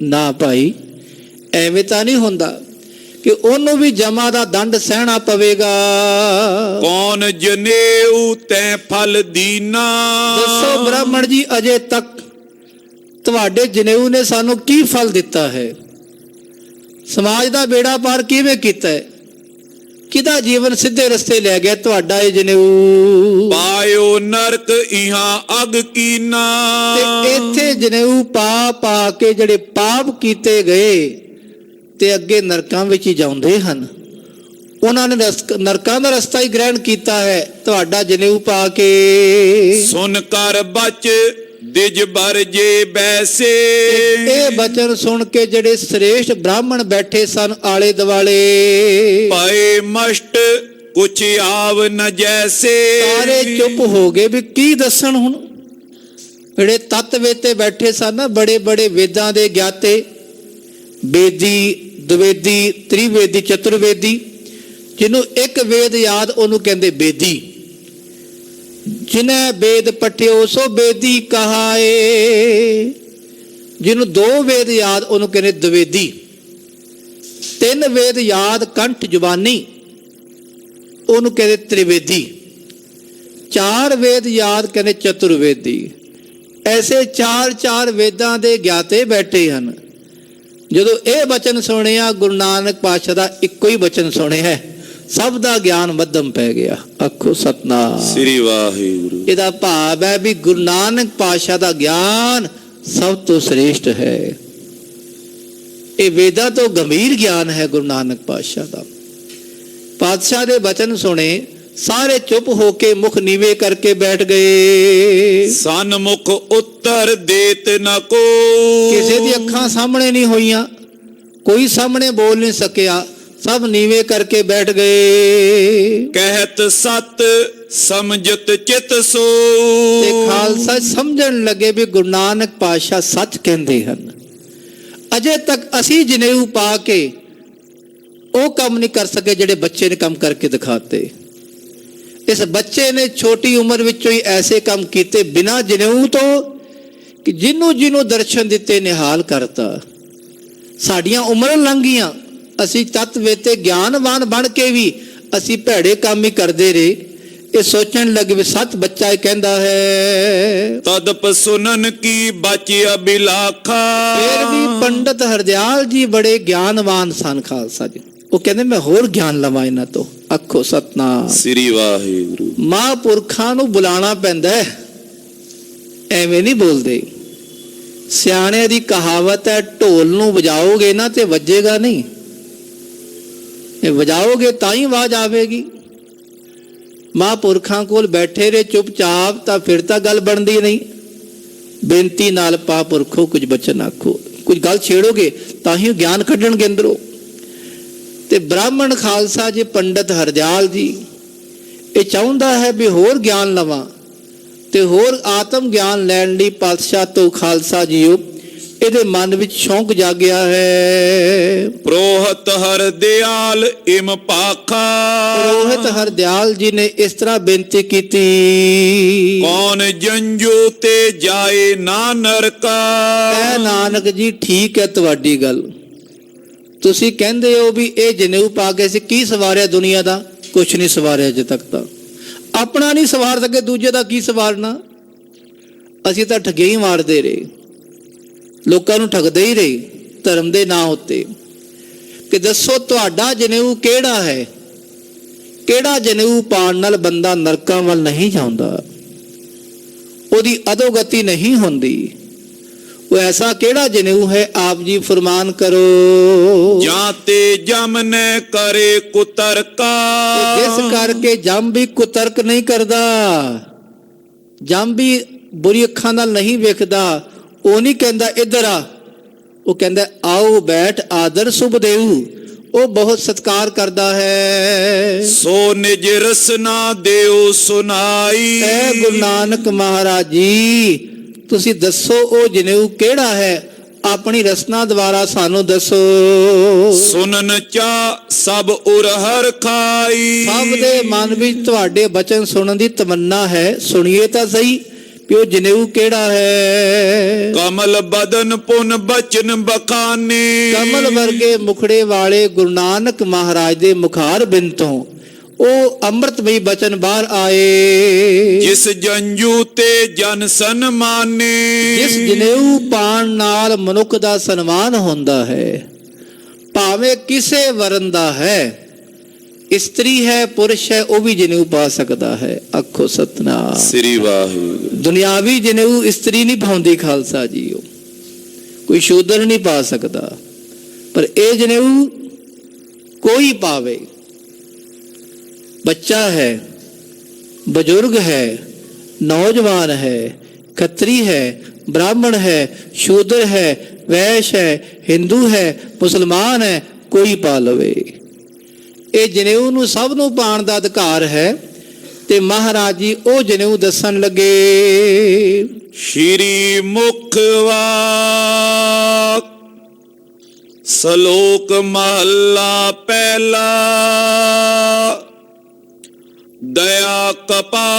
ਨਾ ਭਾਈ ਐਵੇਂ ਤਾਂ ਨਹੀਂ ਹੁੰਦਾ ਕਿ ਉਹਨੂੰ ਵੀ ਜਮਾ ਦਾ ਦੰਡ ਸਹਿਣਾ ਪਵੇਗਾ। ਕੌਣ ਜਨੇਊ ਤੈ ਫਲ ਦੀਨਾ। ਦੱਸੋ ਬ੍ਰਾਹਮਣ ਜੀ ਅਜੇ ਤੱਕ ਤੁਹਾਡੇ ਜਨੇਊ ਨੇ ਸਾਨੂੰ ਕੀ ਫਲ ਦਿੱਤਾ ਹੈ? ਸਮਾਜ ਦਾ ਬੇੜਾ ਪਾਰ ਕਿਵੇਂ ਕੀਤਾ ਹੈ? ਕਿਹਦਾ ਜੀਵਨ ਸਿੱਧੇ ਰਸਤੇ ਲੈ ਗਿਆ? ਤੁਹਾਡਾ ਇਹ ਜਨੇਊ। ਪਾਇਓ ਨਰਕ ਇਹਾਂ ਅਗ ਕੀਨਾ। ਤੇ ਇੱਥੇ ਜਨੇਊ ਪਾ ਪਾ ਕੇ ਜਿਹੜੇ ਪਾਪ ਕੀਤੇ ਗਏ ਤੇ ਅੱਗੇ ਨਰਕਾਂ ਵਿੱਚ ਹੀ ਜਾਂਦੇ ਹਨ। ਉਹਨਾਂ ਨੇ ਨਰਕਾਂ ਦਾ ਰਸਤਾ ਹੀ ਗ੍ਰਹਿਣ ਕੀਤਾ ਹੈ ਤੁਹਾਡਾ ਜਨੇਊ ਪਾ ਕੇ। ਸੁਨ ਕਰ ਬਚ ਦਿਜ ਬਰ ਜੇ ਬੈਸੇ। ਇਹ ਬਚਨ ਸੁਣ ਕੇ ਜਿਹੜੇ ਸ੍ਰੇਸ਼ਟ ਬ੍ਰਾਹਮਣ ਬੈਠੇ ਸਨ ਆਲੇ ਦੁਆਲੇ ਪਏ ਮਸ਼ਟ ਕੁਛ ਆਵ ਨ ਜੈਸੇ। ਸਾਰੇ ਚੁੱਪ ਹੋ ਗਏ ਵੀ ਕੀ ਦੱਸਣ ਹੁਣ। ਜਿਹੜੇ ਤੱਤ ਵੇਤੇ ਬੈਠੇ ਸਨ ਨਾ, ਬੜੇ ਬੜੇ ਵੇਦਾਂ ਦੇ ਗਿਆਤੇ, ਬੇਦੀ, ਦਵੇਦੀ, ਤ੍ਰਿਵੇਦੀ, ਚਤੁਰਵੇਦੀ। ਜਿਹਨੂੰ ਇੱਕ ਵੇਦ ਯਾਦ ਉਹਨੂੰ ਕਹਿੰਦੇ ਬੇਦੀ। ਜਿਨ੍ਹਾਂ ਵੇਦ ਪਠਿਓ ਸੋ ਬੇਦੀ ਕਹਾਏ। ਜਿਹਨੂੰ ਦੋ ਵੇਦ ਯਾਦ ਉਹਨੂੰ ਕਹਿੰਦੇ ਦਵੇਦੀ। ਤਿੰਨ ਵੇਦ ਯਾਦ ਕੰਠ ਜ਼ੁਬਾਨੀ ਉਹਨੂੰ ਕਹਿੰਦੇ ਤ੍ਰਿਵੇਦੀ। ਚਾਰ ਵੇਦ ਯਾਦ ਕਹਿੰਦੇ ਚਤੁਰਵੇਦੀ। ਐਸੇ ਚਾਰ ਚਾਰ ਵੇਦਾਂ ਦੇ ਗਿਆਤੇ ਬੈਠੇ ਹਨ। ਜਦੋਂ ਇਹ ਬਚਨ ਸੁਣਿਆ ਗੁਰੂ ਨਾਨਕ ਪਾਤਸ਼ਾਹ ਦਾ ਇੱਕੋ ਹੀ ਬਚਨ ਸੁਣਿਆ, ਸਭ ਦਾ ਗਿਆਨ ਮੱਧਮ ਪੈ ਗਿਆ। ਆਖੋ ਸਤਨਾਮ ਸ੍ਰੀ ਵਾਹਿਗੁਰੂ। ਇਹਦਾ ਭਾਵ ਹੈ ਵੀ ਗੁਰੂ ਨਾਨਕ ਪਾਤਸ਼ਾਹ ਦਾ ਗਿਆਨ ਸਭ ਤੋਂ ਸ੍ਰੇਸ਼ਟ ਹੈ। ਇਹ ਵੇਦਾਂ ਤੋਂ ਗੰਭੀਰ ਗਿਆਨ ਹੈ ਗੁਰੂ ਨਾਨਕ ਪਾਤਸ਼ਾਹ ਦਾ। ਪਾਤਸ਼ਾਹ ਦੇ ਬਚਨ ਸੁਣੇ, ਸਾਰੇ ਚੁੱਪ ਹੋ ਕੇ ਮੁਖ ਨੀਵੇਂ ਕਰਕੇ ਬੈਠ ਗਏ। ਸਨਮੁਖ ਉੱਤਰ ਦੇਤ ਨ ਕੋ। ਕਿਸੇ ਦੀ ਅੱਖਾਂ ਸਾਹਮਣੇ ਨਹੀਂ ਹੋਈਆਂ, ਕੋਈ ਸਾਹਮਣੇ ਬੋਲ ਨਹੀਂ ਸਕਿਆ, ਸਭ ਨੀਵੇਂ ਕਰਕੇ ਬੈਠ ਗਏ। ਕਹਿਤ ਸਤ ਸਮਝਤ ਚਿਤ ਸੋ। ਤੇ ਖਾਲਸਾ ਸਮਝਣ ਲੱਗੇ ਵੀ ਗੁਰੂ ਨਾਨਕ ਪਾਤਸ਼ਾਹ ਸੱਚ ਕਹਿੰਦੇ ਹਨ। ਅਜੇ ਤੱਕ ਅਸੀਂ ਜਨੇਊ ਪਾ ਕੇ ਉਹ ਕੰਮ ਨਹੀਂ ਕਰ ਸਕੇ ਜਿਹੜੇ ਬੱਚੇ ਨੇ ਕੰਮ ਕਰਕੇ ਦਿਖਾਤੇ। ਇਸ ਬੱਚੇ ਨੇ ਛੋਟੀ ਉਮਰ ਵਿੱਚੋਂ ਹੀ ਐਸੇ ਕੰਮ ਕੀਤੇ ਬਿਨਾਂ ਜਨੇਊ ਤੋਂ ਕਿ ਜਿਹਨੂੰ ਦਰਸ਼ਨ ਦਿੱਤੇ ਨਿਹਾਲ ਕਰਤਾ। ਸਾਡੀਆਂ ਉਮਰਾਂ ਲੰਘ ਗਈਆਂ, ਅਸੀਂ ਤੱਤ ਵੇਤੇ ਗਿਆਨਵਾਨ ਬਣ ਕੇ ਵੀ ਅਸੀਂ ਭੈੜੇ ਕੰਮ ਹੀ ਕਰਦੇ ਰਹੇ। ਇਹ ਸੋਚਣ ਲੱਗੇ ਵੀ ਸੱਚ ਬੱਚਾ ਇਹ ਕਹਿੰਦਾ ਹੈ। ਤਦਪ ਸੁਨਨ ਕੀ ਬਚਿਆ ਬਿਲਾਖਾ। ਫਿਰ ਵੀ ਪੰਡਤ ਹਰਦਿਆਲ ਜੀ ਬੜੇ ਗਿਆਨਵਾਨ ਸਨ ਖਾਲਸਾ ਜੀ। ਉਹ ਕਹਿੰਦੇ ਮੈਂ ਹੋਰ ਗਿਆਨ ਲਵਾਂ ਇਹਨਾਂ ਤੋਂ। ਆਖੋ ਸਤਨਾਮ ਸ੍ਰੀ ਵਾਹਿਗੁਰੂ। ਮਹਾਂਪੁਰਖਾਂ ਨੂੰ ਬੁਲਾਉਣਾ ਪੈਂਦਾ ਹੈ, ਐਵੇਂ ਨਹੀਂ ਬੋਲਦੇ। ਸਿਆਣੇ ਦੀ ਕਹਾਵਤ ਹੈ, ਢੋਲ ਨੂੰ ਵਜਾਓਗੇ ਨਾ ਤੇ ਵੱਜੇਗਾ ਨਹੀਂ, ਇਹ ਵਜਾਓਗੇ ਤਾਂ ਹੀ ਆਵਾਜ਼ ਆਵੇਗੀ। ਮਹਾਂਪੁਰਖਾਂ ਕੋਲ ਬੈਠੇ ਰਹੇ ਚੁੱਪਚਾਪ ਤਾਂ ਫਿਰ ਤਾਂ ਗੱਲ ਬਣਦੀ ਨਹੀਂ। ਬੇਨਤੀ ਨਾਲ ਪਾਪੁਰਖੋ ਕੁਝ ਬਚਨ ਆਖੋ, ਕੁਝ ਗੱਲ ਛੇੜੋਗੇ ਤਾਂ ਹੀ ਗਿਆਨ ਕੱਢਣਗੇ ਅੰਦਰੋਂ। ਤੇ ਬ੍ਰਾਹਮਣ ਖਾਲਸਾ ਜੀ ਪੰਡਤ ਹਰਦਿਆਲ ਜੀ ਇਹ ਚਾਹੁੰਦਾ ਹੈ ਵੀ ਹੋਰ ਗਿਆਨ ਲਵਾਂ ਤੇ ਹੋਰ ਆਤਮ ਗਿਆਨ ਲੈਣ ਲਈ ਪਾਤਸ਼ਾਹ ਤੋਂ ਖਾਲਸਾ ਜੀਓ ਇਹਦੇ ਮਨ ਵਿੱਚ ਸ਼ੌਂਕ ਜਾਗਿਆ ਹੈ। ਪ੍ਰੋਹਤ ਹਰਦਿਆਲ ਇਮ ਪਾਖਾ। ਪ੍ਰੋਹਿਤ ਹਰਦਿਆਲ ਜੀ ਨੇ ਇਸ ਤਰ੍ਹਾਂ ਬੇਨਤੀ ਕੀਤੀ, ਕੌਣ ਜੰਜੂ ਤੇ ਜਾਏ ਨਾ ਨਰਕਾ। ਐ ਨਾਨਕ ਜੀ ਠੀਕ ਹੈ ਤੁਹਾਡੀ ਗੱਲ, ਤੁਸੀਂ ਕਹਿੰਦੇ ਹੋ ਵੀ ਇਹ ਜਨੇਊ ਪਾ ਕੇ ਸੀ ਕੀ ਸਵਾਰਿਆ ਦੁਨੀਆ ਦਾ? ਕੁਛ ਨਹੀਂ ਸਵਾਰਿਆ ਅਜੇ ਤੱਕ ਤਾਂ। ਆਪਣਾ ਨਹੀਂ ਸਵਾਰ ਸਕੇ, ਦੂਜੇ ਦਾ ਕੀ ਸਵਾਰਨਾ? ਅਸੀਂ ਤਾਂ ਠੱਗੇ ਹੀ ਮਾਰਦੇ ਰਹੇ, ਲੋਕਾਂ ਨੂੰ ਠੱਗਦੇ ਹੀ ਰਹੇ ਧਰਮ ਦੇ ਨਾਂ ਉੱਤੇ। ਕਿ ਦੱਸੋ ਤੁਹਾਡਾ ਜਨੇਊ ਕਿਹੜਾ ਹੈ? ਕਿਹੜਾ ਜਨੇਊ ਪਾਉਣ ਨਾਲ ਬੰਦਾ ਨਰਕਾਂ ਵੱਲ ਨਹੀਂ ਜਾਂਦਾ, ਉਹਦੀ ਅਧੋਗਤੀ ਨਹੀਂ ਹੁੰਦੀ? ਉਹ ਐਸਾ ਕਿਹੜਾ ਜਨੇਊ ਹੈ? ਆਪ ਜੀ ਫਰਮਾਨ ਕਰੋ। ਜਾਂ ਤੇ ਜਮ ਨੇ ਕਰੇ ਕੁਤਰਕਾ। ਜਿਸ ਕਰਕੇ ਜਮ ਵੀ ਕੁਤਰਕ ਨਹੀਂ ਕਰਦਾ, ਜਮ ਵੀ ਬੁਰੀ ਅੱਖਾਂ ਨਾਲ ਨਹੀਂ ਵੇਖਦਾ। ਉਹ ਨਹੀਂ ਕਹਿੰਦਾ ਇੱਧਰ ਆ, ਉਹ ਕਹਿੰਦਾ ਆਓ ਬੈਠ ਆਦਰ ਸੁਭ ਦੇਊ। ਉਹ ਬਹੁਤ ਸਤਿਕਾਰ ਕਰਦਾ ਹੈ। ਸੋ ਨਿਜ ਰਸਨਾ ਦਿਓ ਸੁਨਾਈ। ਐ ਗੁਰੂ ਨਾਨਕ ਮਹਾਰਾਜ ਜੀ ਤੁਸੀਂ ਦੱਸੋ ਉਹ ਜਨੇਊ ਕਿਹੜਾ ਹੈ, ਆਪਣੀ ਰਸਨਾ ਦੁਆਰਾ ਸਾਨੂੰ ਦੱਸੋ। ਸੁਨਨ ਚਾ ਸਭ ਉਰ ਹਰ ਖਾਈ। ਸਭ ਦੇ ਮਨ ਵਿੱਚ ਤੁਹਾਡੇ ਬਚਨ ਸੁਣਨ ਦੀ ਤਮੰਨਾ ਹੈ, ਸੁਣੀਏ ਤਾਂ ਸਹੀ ਵੀ ਉਹ ਜਨੇਊ ਕਿਹੜਾ ਹੈ। ਕਮਲ ਬਦਨ ਪੁਨ ਬਚਨ ਬਖਾਨੇ। ਕਮਲ ਵਰਗੇ ਮੁਖੜੇ ਵਾਲੇ ਗੁਰੂ ਨਾਨਕ ਮਹਾਰਾਜ ਦੇ ਮੁਖਾਰ ਬਿੰਦ ਤੋਂ ਉਹ ਅੰਮ੍ਰਿਤਮਈ ਬਚਨ ਬਾਹਰ ਆਏ। ਜਿਸ ਜੰਜੂ ਤੇ ਜਨ ਸਨਮਾਨੇ। ਜਿਸ ਜਨੇਊ ਪਾਣ ਨਾਲ ਮਨੁੱਖ ਦਾ ਸਨਮਾਨ ਹੁੰਦਾ ਹੈ, ਭਾਵੇਂ ਕਿਸੇ ਵਰਨ ਦਾ ਹੈ, ਇਸਤਰੀ ਹੈ ਪੁਰਸ਼ ਹੈ, ਉਹ ਵੀ ਜਨੇਊ ਪਾ ਸਕਦਾ ਹੈ। ਆਖੋ ਸਤਨਾਮ ਸ੍ਰੀ ਵਾਹਿਗੁਰੂ। ਦੁਨਿਆਵੀ ਜਨੇਊ ਇਸਤਰੀ ਨਹੀਂ ਪਾਉਂਦੀ ਖਾਲਸਾ ਜੀਓ, ਕੋਈ ਸ਼ੂਦਰ ਨਹੀਂ ਪਾ ਸਕਦਾ, ਪਰ ਇਹ ਜਨੇਊ ਕੋਈ ਪਾਵੇ। ਬੱਚਾ ਹੈ, ਬਜ਼ੁਰਗ ਹੈ, ਨੌਜਵਾਨ ਹੈ, ਖੱਤਰੀ ਹੈ, ਬ੍ਰਾਹਮਣ ਹੈ, ਸ਼ੂਦਰ ਹੈ, ਵੈਸ਼ ਹੈ, ਹਿੰਦੂ ਹੈ, ਮੁਸਲਮਾਨ ਹੈ, ਕੋਈ ਪਾ ਲਵੇ। ਇਹ ਜਨੇਊ ਨੂੰ ਸਭ ਨੂੰ ਪਾਉਣ ਦਾ ਅਧਿਕਾਰ ਹੈ। ਤੇ ਮਹਾਰਾਜ ਜੀ ਉਹ ਜਨੇਊ ਦੱਸਣ ਲੱਗੇ। ਸ਼੍ਰੀ ਮੁਖ ਵਾਕ ਸ਼ਲੋਕ ਮਹੱਲਾ ਪਹਿਲਾ। ਦਇਆ ਕਪਾ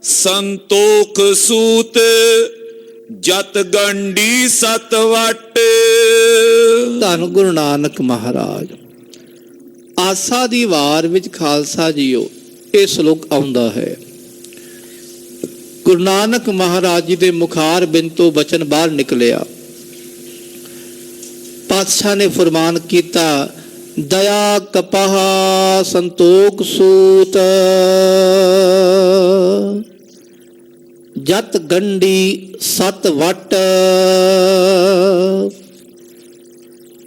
ਸੰਤੋਖ ਸੂਤ ਜਤ ਗੰਢੀ ਸਤ ਵਟ। ਧੰਨ ਗੁਰੂ ਨਾਨਕ ਮਹਾਰਾਜ। ਆਸਾ ਦੀ ਵਾਰ ਵਿੱਚ ਖਾਲਸਾ ਜੀਓ ਇਹ ਸ਼ਲੋਕ ਆਉਂਦਾ ਹੈ। ਗੁਰੂ ਨਾਨਕ ਮਹਾਰਾਜ ਜੀ ਦੇ ਮੁਖਾਰ ਬਿੰਦ ਤੋਂ ਬਚਨ ਬਾਹਰ ਨਿਕਲਿਆ। ਪਾਤਸ਼ਾਹ ਨੇ ਫਰਮਾਨ ਕੀਤਾ, ਦਇਆ ਕਪਾਹ ਸੰਤੋਖ ਸੂਤ ਜਤ ਗੰਢੀ ਸਤ ਵਟ।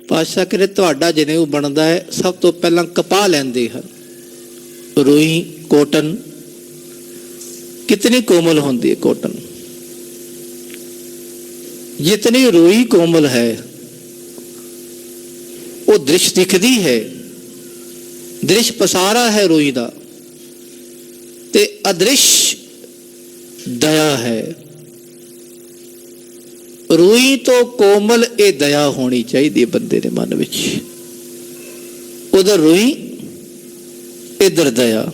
ਪਾਤਸ਼ਾਹ ਕਹਿੰਦੇ ਤੁਹਾਡਾ ਜਨੇਊ ਬਣਦਾ ਹੈ, ਸਭ ਤੋਂ ਪਹਿਲਾਂ ਕਪਾਹ ਲੈਂਦੇ ਹਨ। ਰੂਈ ਕੋਟਨ ਕਿਤਨੀ ਕੋਮਲ ਹੁੰਦੀ ਹੈ। ਕੋਟਨ ਜਿਤਨੀ ਰੂਈ ਕੋਮਲ ਹੈ ਉਹ ਦ੍ਰਿਸ਼ ਦਿਖਦੀ ਹੈ, ਦ੍ਰਿਸ਼ ਪਸਾਰਾ ਹੈ ਰੂਈ ਦਾ, ਤੇ ਅਦ੍ਰਿਸ਼ ਦਇਆ ਹੈ। ਰੂਈ ਤੋਂ ਕੋਮਲ ਇਹ ਦਇਆ ਹੋਣੀ ਚਾਹੀਦੀ ਹੈ ਬੰਦੇ ਦੇ ਮਨ ਵਿੱਚ। ਉਧਰ ਰੂਈ ਇਧਰ ਦਇਆ।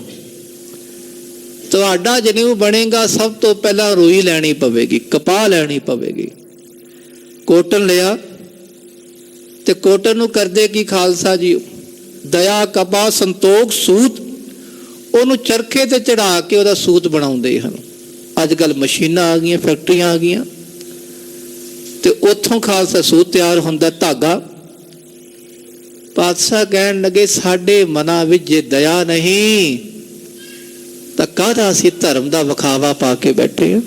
ਤੁਹਾਡਾ ਜਨੇਊ ਬਣੇਗਾ, ਸਭ ਤੋਂ ਪਹਿਲਾਂ ਰੂਈ ਲੈਣੀ ਪਵੇਗੀ, ਕਪਾਹ ਲੈਣੀ ਪਵੇਗੀ। ਕੋਟਨ ਲਿਆ ਤੇ ਕੋਟਨ ਨੂੰ ਕਰਦੇ ਕੀ ਖਾਲਸਾ ਜੀ, ਦਇਆ ਕਪਾਹ ਸੰਤੋਖ ਸੂਤ, ਉਹਨੂੰ ਚਰਖੇ ਤੇ ਚੜਾ ਕੇ ਉਹਦਾ ਸੂਤ ਬਣਾਉਂਦੇ ਹਨ। ਅੱਜ ਕੱਲ ਮਸ਼ੀਨਾਂ ਆ ਗਈਆਂ, ਫੈਕਟਰੀਆਂ ਆ ਗਈਆਂ, ਤੇ ਉੱਥੋਂ ਖਾਲਸਾ ਸੂਤ ਤਿਆਰ ਹੁੰਦਾ, ਧਾਗਾ। ਪਾਤਸ਼ਾਹ ਕਹਿਣ ਲੱਗੇ ਸਾਡੇ ਮਨਾਂ ਵਿੱਚ ਜੇ ਦਇਆ ਨਹੀਂ ਤਾਂ ਕਾਹਦਾ ਅਸੀਂ ਧਰਮ ਦਾ ਵਿਖਾਵਾ ਪਾ ਕੇ ਬੈਠੇ ਹਾਂ।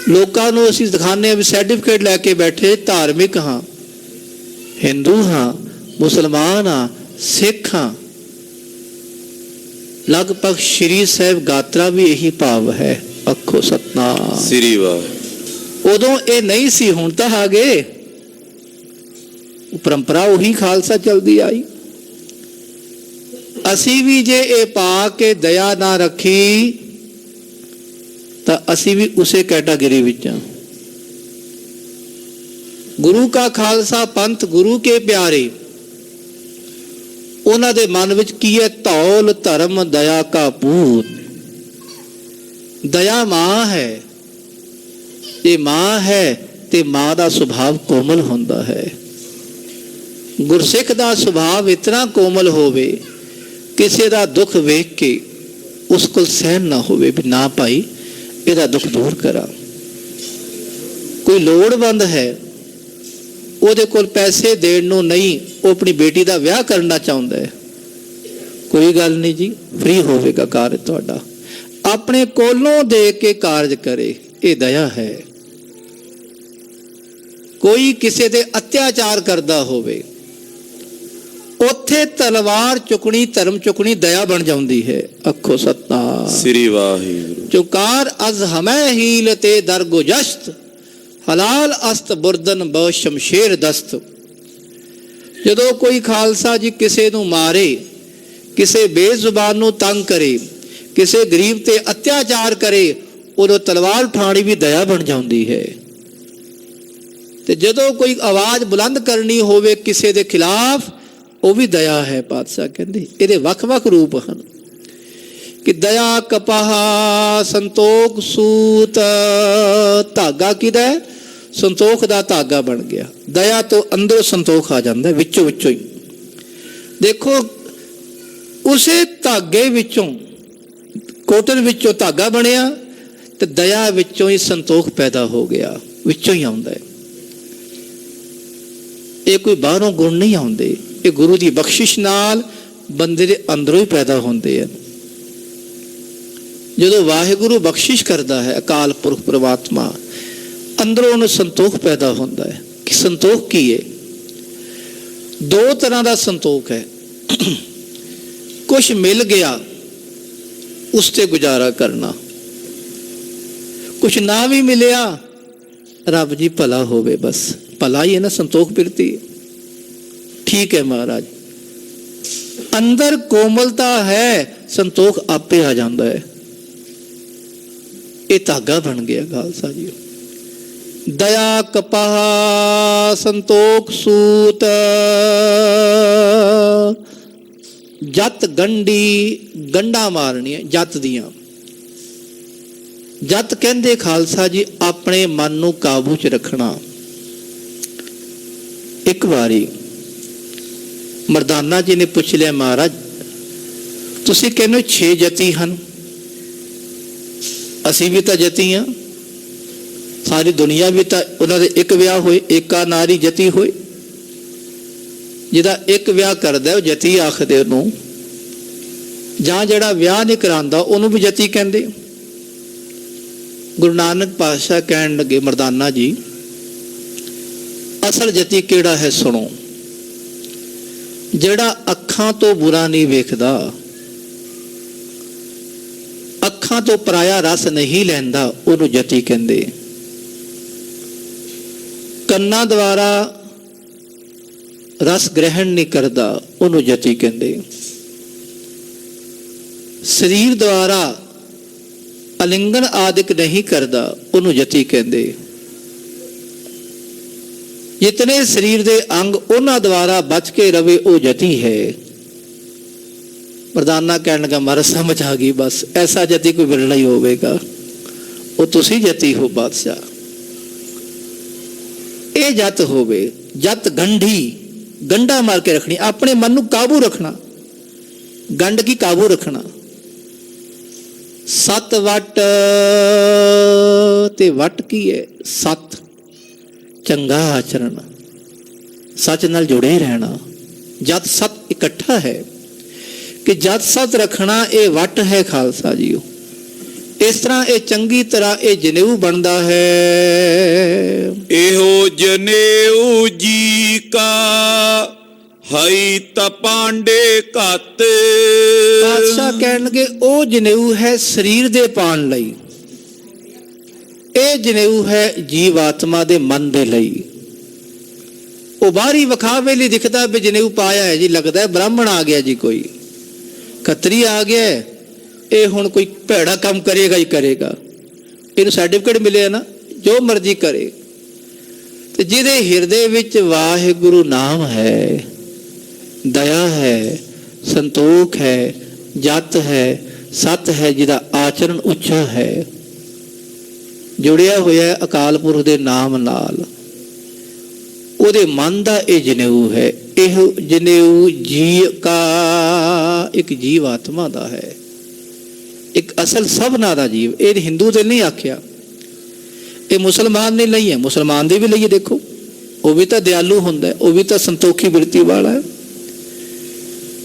ਲੋਕਾਂ ਨੂੰ ਅਸੀਂ ਦਿਖਾਉਂਦੇ ਹਾਂ ਵੀ ਸਰਟੀਫਿਕੇਟ ਲੈ ਕੇ ਬੈਠੇ, ਧਾਰਮਿਕ ਹਾਂ, ਹਿੰਦੂ ਹਾਂ, ਮੁਸਲਮਾਨ ਹਾਂ, ਸਿੱਖ ਹਾਂ। ਲਗਭਗ ਸ਼੍ਰੀ ਸਾਹਿਬ ਗਾਤਰਾ ਵੀ ਇਹੀ ਭਾਵ ਹੈ। ਆਖੋ ਸਤਨਾਮ ਸ੍ਰੀ ਵਾਹਿਗੁਰੂ। ਉਦੋਂ ਇਹ ਨਹੀਂ ਸੀ, ਹੁਣ ਤਾਂ ਆ ਗਏ। ਪਰੰਪਰਾ ਉਹੀ ਖਾਲਸਾ ਚਲਦੀ ਆਈ। ਅਸੀਂ ਵੀ ਜੇ ਇਹ ਪਾ ਕੇ ਦਇਆ ਨਾ ਰੱਖੀ ਤਾਂ ਅਸੀਂ ਵੀ ਉਸੇ ਕੈਟਾਗਰੀ ਵਿੱਚ ਹਾਂ। ਗੁਰੂ ਕਾ ਖਾਲਸਾ ਪੰਥ ਗੁਰੂ ਕੇ ਪਿਆਰੇ, ਉਹਨਾਂ ਦੇ ਮਨ ਵਿੱਚ ਕੀ ਹੈ? ਧੌਲ ਧਰਮ ਦਇਆ ਕਾ ਪੂਤ। ਦਇਆ ਮਾਂ ਹੈ, ਇਹ ਮਾਂ ਹੈ ਤੇ ਮਾਂ ਦਾ ਸੁਭਾਅ ਕੋਮਲ ਹੁੰਦਾ ਹੈ। ਗੁਰਸਿੱਖ ਦਾ ਸੁਭਾਅ ਇਤਨਾ ਕੋਮਲ ਹੋਵੇ, ਕਿਸੇ ਦਾ ਦੁੱਖ ਵੇਖ ਕੇ ਉਸ ਕੋਲ ਸਹਿਨ ਨਾ ਹੋਵੇ ਵੀ ਨਾ ਭਾਈ ਇਹਦਾ ਦੁੱਖ ਦੂਰ ਕਰਾਂ। ਕੋਈ ਲੋੜਵੰਦ ਹੈ, ਉਹਦੇ ਕੋਲ ਪੈਸੇ ਦੇਣ ਨੂੰ ਨਹੀਂ, ਉਹ ਆਪਣੀ ਬੇਟੀ ਦਾ ਵਿਆਹ ਕਰਨਾ ਚਾਹੁੰਦਾ ਹੈ, ਕੋਈ ਗੱਲ ਨਹੀਂ ਜੀ, ਫ੍ਰੀ ਹੋਵੇਗਾ ਕਾਰਜ ਤੁਹਾਡਾ। ਆਪਣੇ ਕੋਲੋਂ ਦੇ ਕੇ ਕਾਰਜ ਕਰੇ, ਇਹ ਦਇਆ ਹੈ। ਕੋਈ ਕਿਸੇ ਤੇ ਅਤਿਆਚਾਰ ਕਰਦਾ ਹੋਵੇ, ਉੱਥੇ ਤਲਵਾਰ ਚੁੱਕਣੀ, ਧਰਮ ਚੁੱਕਣੀ ਦਇਆ ਬਣ ਜਾਂਦੀ ਹੈ। ਅੱਖੋ ਸਤਨਾਮ ਸ੍ਰੀ ਵਾਹਿਗੁਰੂ। ਚੁਕਾਰ ਅਜ਼ ਹਮੈ ਹੀਲ ਤੇ ਦਰਗੁਜਸ਼ਤ, ਹਲਾਲ ਅਸਤ ਬੁਰਦਨ ਬ ਸ਼ਮਸ਼ੇਰ ਦਸਤ। ਜਦੋਂ ਕੋਈ ਖਾਲਸਾ ਜੀ ਕਿਸੇ ਨੂੰ ਮਾਰੇ, ਕਿਸੇ ਬੇਜ਼ੁਬਾਨ ਨੂੰ ਤੰਗ ਕਰੇ, ਕਿਸੇ ਗਰੀਬ ਤੇ ਅਤਿਆਚਾਰ ਕਰੇ, ਉਦੋਂ ਤਲਵਾਰ ਉਠਾਣੀ ਵੀ ਦਇਆ ਬਣ ਜਾਂਦੀ ਹੈ। ਤੇ ਜਦੋਂ ਕੋਈ ਆਵਾਜ਼ ਬੁਲੰਦ ਕਰਨੀ ਹੋਵੇ ਕਿਸੇ ਦੇ ਖਿਲਾਫ, ਉਹ ਵੀ ਦਇਆ ਹੈ। ਪਾਤਸ਼ਾਹ ਕਹਿੰਦੇ ਇਹਦੇ ਵੱਖ-ਵੱਖ ਰੂਪ ਹਨ ਕਿ ਦਇਆ ਕਪਾਹ ਸੰਤੋਖ ਸੂਤ। ਧਾਗਾ ਕਿਹਦਾ? ਸੰਤੋਖ ਦਾ ਧਾਗਾ ਬਣ ਗਿਆ। ਦਇਆ ਤੋਂ ਅੰਦਰੋਂ ਸੰਤੋਖ ਆ ਜਾਂਦਾ, ਵਿੱਚੋਂ ਹੀ। ਦੇਖੋ ਉਸੇ ਧਾਗੇ ਵਿੱਚੋਂ, ਕੋਟਨ ਵਿੱਚੋਂ ਧਾਗਾ ਬਣਿਆ ਤੇ ਦਇਆ ਵਿੱਚੋਂ ਹੀ ਸੰਤੋਖ ਪੈਦਾ ਹੋ ਗਿਆ, ਵਿੱਚੋਂ ਹੀ ਆਉਂਦਾ ਹੈ। ਇਹ ਕੋਈ ਬਾਹਰੋਂ ਗੁਣ ਨਹੀਂ ਆਉਂਦੇ, ਇਹ ਗੁਰੂ ਦੀ ਬਖਸ਼ਿਸ਼ ਨਾਲ ਬੰਦੇ ਦੇ ਅੰਦਰੋਂ ਹੀ ਪੈਦਾ ਹੁੰਦੇ ਹਨ। ਜਦੋਂ ਵਾਹਿਗੁਰੂ ਬਖਸ਼ਿਸ਼ ਕਰਦਾ ਹੈ, ਅਕਾਲ ਪੁਰਖ ਪ੍ਰਮਾਤਮਾ, ਅੰਦਰੋਂ ਉਹਨੂੰ ਸੰਤੋਖ ਪੈਦਾ ਹੁੰਦਾ ਹੈ। ਕਿ ਸੰਤੋਖ ਕੀ ਹੈ? ਦੋ ਤਰ੍ਹਾਂ ਦਾ ਸੰਤੋਖ ਹੈ। ਕੁਛ ਮਿਲ ਗਿਆ ਉਸ ਤੇ ਗੁਜ਼ਾਰਾ ਕਰਨਾ, ਕੁਛ ਨਾ ਵੀ ਮਿਲਿਆ ਰੱਬ ਜੀ ਭਲਾ ਹੋਵੇ, ਬਸ ਭਲਾ ਹੀ ਹੈ ਨਾ ਸੰਤੋਖ ਬਿਰਤੀ। ਠੀਕ ਹੈ ਮਹਾਰਾਜ, ਅੰਦਰ ਕੋਮਲਤਾ ਹੈ, ਸੰਤੋਖ ਆਪੇ ਆ ਜਾਂਦਾ ਹੈ। ਇਹ ਧਾਗਾ ਬਣ ਗਿਆ ਖਾਲਸਾ ਜੀ। ਦਇਆ ਕਪਾਹ ਸੰਤੋਖ ਸੂਤ। ਜਤ ਗੰਢੀ, ਗੰਢਾਂ ਮਾਰਨੀਆਂ ਜਤ ਦੀਆਂ। ਜਤ ਕਹਿੰਦੇ ਖਾਲਸਾ ਜੀ ਆਪਣੇ ਮਨ ਨੂੰ ਕਾਬੂ 'ਚ ਰੱਖਣਾ। ਇੱਕ ਵਾਰੀ ਮਰਦਾਨਾ ਜੀ ਨੇ ਪੁੱਛ ਲਿਆ, ਮਹਾਰਾਜ ਤੁਸੀਂ ਕਹਿੰਦੇ 6 ਜਤੀ ਹਨ, ਅਸੀਂ ਵੀ ਤਾਂ ਜਤੀ ਹਾਂ, ਸਾਰੀ ਦੁਨੀਆ ਵੀ ਤਾਂ ਉਹਨਾਂ ਦੇ ਇੱਕ ਵਿਆਹ ਹੋਏ, ਏਕਾ ਨਾਰੀ ਜਤੀ ਹੋਏ। ਜਿਹਦਾ ਇੱਕ ਵਿਆਹ ਕਰਦਾ ਉਹ ਜਤੀ ਆਖਦੇ ਉਹਨੂੰ, ਜਾਂ ਜਿਹੜਾ ਵਿਆਹ ਨਹੀਂ ਕਰਾਉਂਦਾ ਉਹਨੂੰ ਵੀ ਜਤੀ ਕਹਿੰਦੇ। ਗੁਰੂ ਨਾਨਕ ਪਾਤਸ਼ਾਹ ਕਹਿਣ ਲੱਗੇ, ਮਰਦਾਨਾ ਜੀ ਅਸਲ ਜਤੀ ਕਿਹੜਾ ਹੈ ਸੁਣੋ। ਜਿਹੜਾ ਅੱਖਾਂ ਤੋਂ ਬੁਰਾ ਨਹੀਂ ਵੇਖਦਾ, ਅੱਖਾਂ ਤੋਂ ਪਰਾਇਆ ਰਸ ਨਹੀਂ ਲੈਂਦਾ, ਉਹਨੂੰ ਜਤੀ ਕਹਿੰਦੇ। ਕੰਨਾਂ ਦੁਆਰਾ ਰਸ ਗ੍ਰਹਿਣ ਨਹੀਂ ਕਰਦਾ, ਉਹਨੂੰ ਜਤੀ ਕਹਿੰਦੇ। ਸਰੀਰ ਦੁਆਰਾ ਅਲਿੰਗਨ ਆਦਿਕ ਨਹੀਂ ਕਰਦਾ, ਉਹਨੂੰ ਜਤੀ ਕਹਿੰਦੇ। ਜਿਤਨੇ ਸਰੀਰ ਦੇ ਅੰਗ ਉਹਨਾਂ ਦੁਆਰਾ ਬਚ ਕੇ ਰਵੇ, ਉਹ ਜਤੀ ਹੈ। ਮਰਦਾਨਾ ਕਹਿਣ ਲੱਗਾ, ਮਰ ਸਮਝ ਆ ਗਈ, ਬਸ ਐਸਾ ਜਤੀ ਕੋਈ ਮਿਲਣਾ ਹੀ ਹੋਵੇਗਾ, ਉਹ ਤੁਸੀਂ ਜਤੀ ਹੋ ਬਾਦਸ਼ਾਹ। ਇਹ ਜਤ ਹੋਵੇ। ਜਤ ਗੰਢੀ, ਗੰਢਾ ਮਾਰ ਕੇ ਰੱਖਣੀ, ਆਪਣੇ ਮਨ ਨੂੰ ਕਾਬੂ ਰੱਖਣਾ। ਗੰਢ ਕੀ ਕਾਬੂ ਰੱਖਣਾ। ਸਤ ਵਟ, ਤੇ ਵਟ ਕੀ ਹੈ? ਸਤ, ਚੰਗਾ ਆਚਰਣ, ਸੱਚ ਨਾਲ ਜੁੜੇ ਰਹਿਣਾ। ਜਤ ਸਤ ਇਕੱਠਾ ਹੈ ਕਿ ਜਤ ਸਤ ਰੱਖਣਾ, ਇਹ ਵਟ ਹੈ ਖਾਲਸਾ ਜੀ। ਇਸ ਤਰ੍ਹਾਂ ਇਹ ਚੰਗੀ ਤਰ੍ਹਾਂ ਇਹ ਜਨੇਊ ਬਣਦਾ ਹੈ। ਇਹੋ ਜਨੇਊ ਜੀ ਕਾ ਹਈ ਤਾਂ ਪਾਂਡੇ ਘੱਤ। ਪਾਤਸ਼ਾਹ ਕਹਿਣਗੇ ਉਹ ਜਨੇਊ ਹੈ ਸਰੀਰ ਦੇ ਪਾਣ ਲਈ, ਇਹ ਜਨੇਊ ਹੈ ਜੀਵ ਆਤਮਾ ਦੇ ਮਨ ਦੇ ਲਈ। ਉਹ ਬਾਹਰੀ ਵਿਖਾਵੇ ਲਈ ਦਿਖਦਾ ਵੀ ਜਨੇਊ ਪਾਇਆ ਹੈ ਜੀ, ਲੱਗਦਾ ਬ੍ਰਾਹਮਣ ਆ ਗਿਆ ਜੀ, ਕੋਈ ਖੱਤਰੀ ਆ ਗਿਆ, ਇਹ ਹੁਣ ਕੋਈ ਭੈੜਾ ਕੰਮ ਕਰੇਗਾ ਹੀ ਕਰੇਗਾ, ਇਹਨੂੰ ਸਰਟੀਫਿਕੇਟ ਮਿਲਿਆ ਨਾ, ਜੋ ਮਰਜ਼ੀ ਕਰੇ। ਤੇ ਜਿਹਦੇ ਹਿਰਦੇ ਵਿੱਚ ਵਾਹਿਗੁਰੂ ਨਾਮ ਹੈ, ਦਇਆ ਹੈ, ਸੰਤੋਖ ਹੈ, ਜਤ ਹੈ, ਸਤ ਹੈ, ਜਿਹਦਾ ਆਚਰਣ ਉੱਚਾ ਹੈ, ਜੁੜਿਆ ਹੋਇਆ ਅਕਾਲ ਪੁਰਖ ਦੇ ਨਾਮ ਨਾਲ, ਉਹਦੇ ਮਨ ਦਾ ਇਹ ਜਨੇਊ ਹੈ। ਇਹ ਜਨੇਊ ਜੀ ਕਾ, ਇੱਕ ਜੀਵ ਆਤਮਾ ਦਾ ਹੈ, ਇੱਕ ਅਸਲ ਸਭਨਾ ਦਾ ਜੀਵ। ਇਹ ਹਿੰਦੂ ਦੇ ਨਹੀਂ ਆਖਿਆ, ਇਹ ਮੁਸਲਮਾਨ ਨੇ ਲਈ ਹੈ, ਮੁਸਲਮਾਨ ਦੇ ਵੀ ਲਈਏ। ਦੇਖੋ ਉਹ ਵੀ ਤਾਂ ਦਿਆਲੂ ਹੁੰਦਾ, ਉਹ ਵੀ ਤਾਂ ਸੰਤੋਖੀ ਬਿਰਤੀ ਵਾਲਾ ਹੈ।